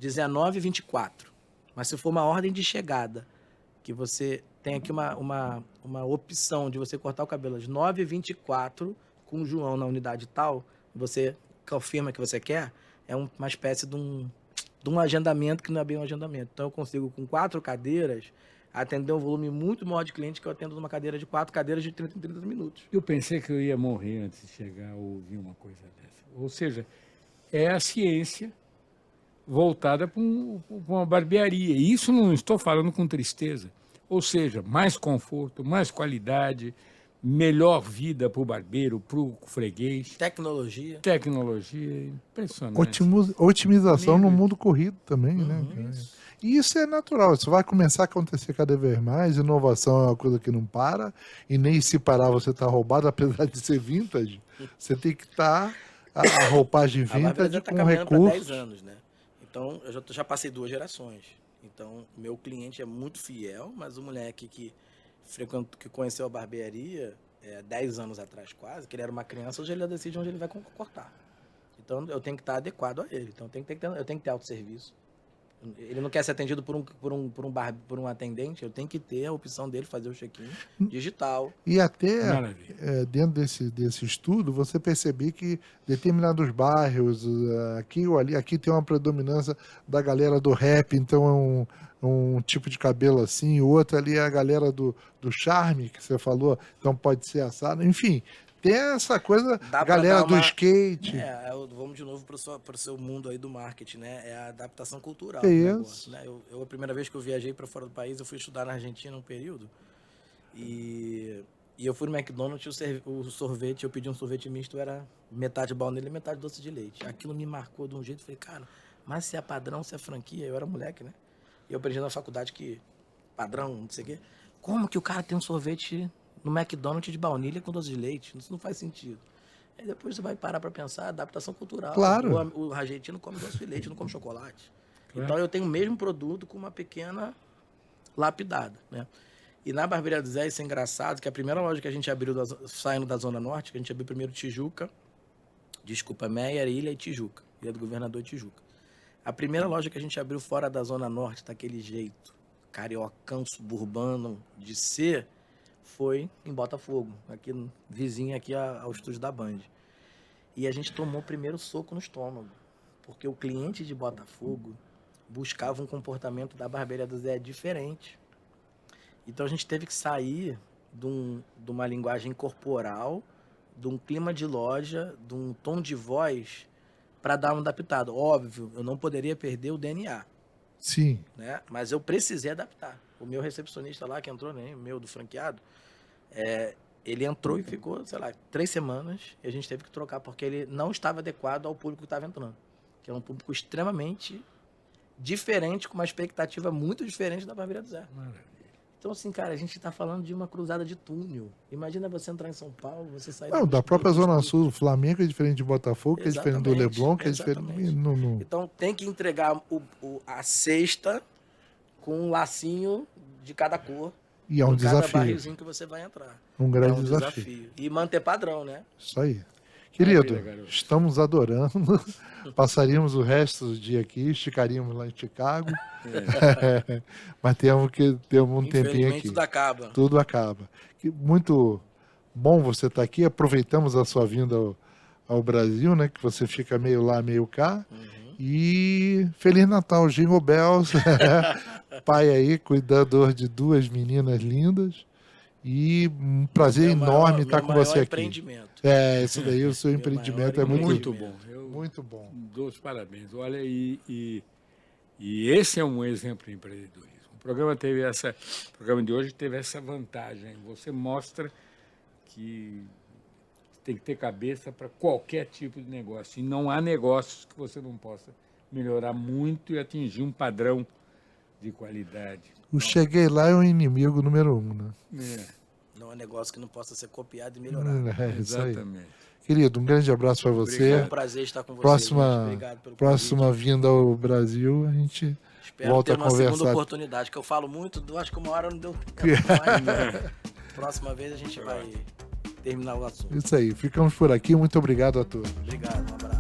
19h24. Mas se for uma ordem de chegada, que você tem aqui uma opção de você cortar o cabelo às 9h24 com o João na unidade tal, você confirma que você quer, é uma espécie de um agendamento que não é bem um agendamento. Então eu consigo, com 4 cadeiras, atender um volume muito maior de clientes que eu atendo numa cadeira de 4 cadeiras de 30 em 30 minutos. Eu pensei que eu ia morrer antes de chegar a ouvir uma coisa dessa. Ou seja, é a ciência voltada para uma barbearia. E isso não estou falando com tristeza. Ou seja, mais conforto, mais qualidade, melhor vida para o barbeiro, para o freguês. Tecnologia. Tecnologia, impressionante. Otimização no Livre. mundo corrido também, né? cara? E isso é natural, isso vai começar a acontecer cada vez mais. Inovação é uma coisa que não para, e nem se parar você está roubado, apesar de ser vintage. Você tem que estar a roupagem A Barbie vintage já tá com caminhando para 10 recursos. anos, né? Então, eu já passei 2 gerações. Então, meu cliente é muito fiel, mas o moleque que conheceu a barbearia 10 anos atrás quase, que ele era uma criança, hoje ele já decide onde ele vai cortar. Então, eu tenho que estar adequado a ele. Então, eu tenho que ter autosserviço. Ele não quer ser atendido por um atendente, eu tenho que ter a opção dele fazer o check-in digital. E até Maravilha. dentro desse estudo, você perceber que determinados bairros, aqui ou ali, aqui tem uma predominância da galera do rap, então é um tipo de cabelo assim, o outro ali é a galera do charme, que você falou, então pode ser assado, enfim. Tem essa coisa, Dá pra galera dar do skate. Vamos de novo para o seu mundo aí do marketing, né? É a adaptação cultural É do isso. negócio, né? A primeira vez que eu viajei para fora do país, eu fui estudar na Argentina um período e eu fui no McDonald's, o sorvete, eu pedi um sorvete misto, era metade baunilha e metade doce de leite. Aquilo me marcou de um jeito, falei, cara, mas se é padrão, se é franquia, eu era moleque, né? E eu aprendi na faculdade que padrão, não sei o quê. Como que o cara tem um sorvete no McDonald's de baunilha com doce de leite? Isso não faz sentido. Aí depois você vai parar para pensar, adaptação cultural. Claro. O argentino come doce de leite, não come chocolate. Claro. Então eu tenho o mesmo produto com uma pequena lapidada, né? E na Barbearia do Zé, isso é engraçado, que a primeira loja que a gente abriu saindo da Zona Norte, que a gente abriu primeiro Meia, Ilha e Tijuca. Ilha do Governador e Tijuca. A primeira loja que a gente abriu fora da Zona Norte, daquele jeito, cariocão, suburbano de ser, foi em Botafogo, aqui vizinho aqui ao estúdio da Band. E a gente tomou o primeiro soco no estômago, porque o cliente de Botafogo buscava um comportamento da Barbearia do Zé diferente. Então a gente teve que sair de uma linguagem corporal, de um clima de loja, de um tom de voz, para dar um adaptado. Óbvio, eu não poderia perder o DNA, Sim. né? Mas eu precisei adaptar. O meu recepcionista lá, que entrou, né, meu do franqueado, ele entrou e ficou, sei lá, 3 semanas, e a gente teve que trocar, porque ele não estava adequado ao público que estava entrando, que é um público extremamente diferente, com uma expectativa muito diferente da Barbearia do Zé. Maravilha. Então, assim, cara, a gente está falando de uma cruzada de túnel. Imagina você entrar em São Paulo, você sair... Não, da própria Zona Sul, o Flamengo é diferente de Botafogo, que é diferente do Exatamente, Leblon, que é exatamente. diferente... No... Então, tem que entregar a cesta com um lacinho de cada cor. E é um Cada desafio, barrilzinho que você vai entrar. um grande É um desafio. E manter padrão, né? Isso aí. Querido, Maravilha, garoto. estamos adorando. Passaríamos o resto do dia aqui, esticaríamos lá em Chicago. Mas temos que ter um tempinho Infelizmente, aqui. tudo acaba. Tudo acaba. Muito bom você estar aqui. Aproveitamos a sua vinda ao Brasil, né? Que você fica meio lá, meio cá. E Feliz Natal, Jingle Bells. Pai aí, cuidador de 2 meninas lindas. E um prazer enorme estar com você aqui. Empreendimento. Isso daí, o seu empreendimento é maior muito, Muito bom. Eu muito bom. dou os parabéns. Olha, e esse é um exemplo de empreendedorismo. O programa de hoje teve essa vantagem. Você mostra que tem que ter cabeça para qualquer tipo de negócio. E não há negócios que você não possa melhorar muito e atingir um padrão de qualidade. O cheguei lá é o inimigo número 1, né? Não é negócio que não possa ser copiado e melhorado. Isso aí. Exatamente. Querido, um grande abraço para você. É um prazer estar com você. gente. Próxima, Obrigado pelo próxima vinda ao Brasil, a gente Espero volta ter a uma segunda conversar. oportunidade, que eu falo muito, acho que uma hora não deu tempo mais, né? Próxima vez a gente vai terminar o assunto. Isso aí, ficamos por aqui. Muito obrigado a todos. Obrigado, um abraço.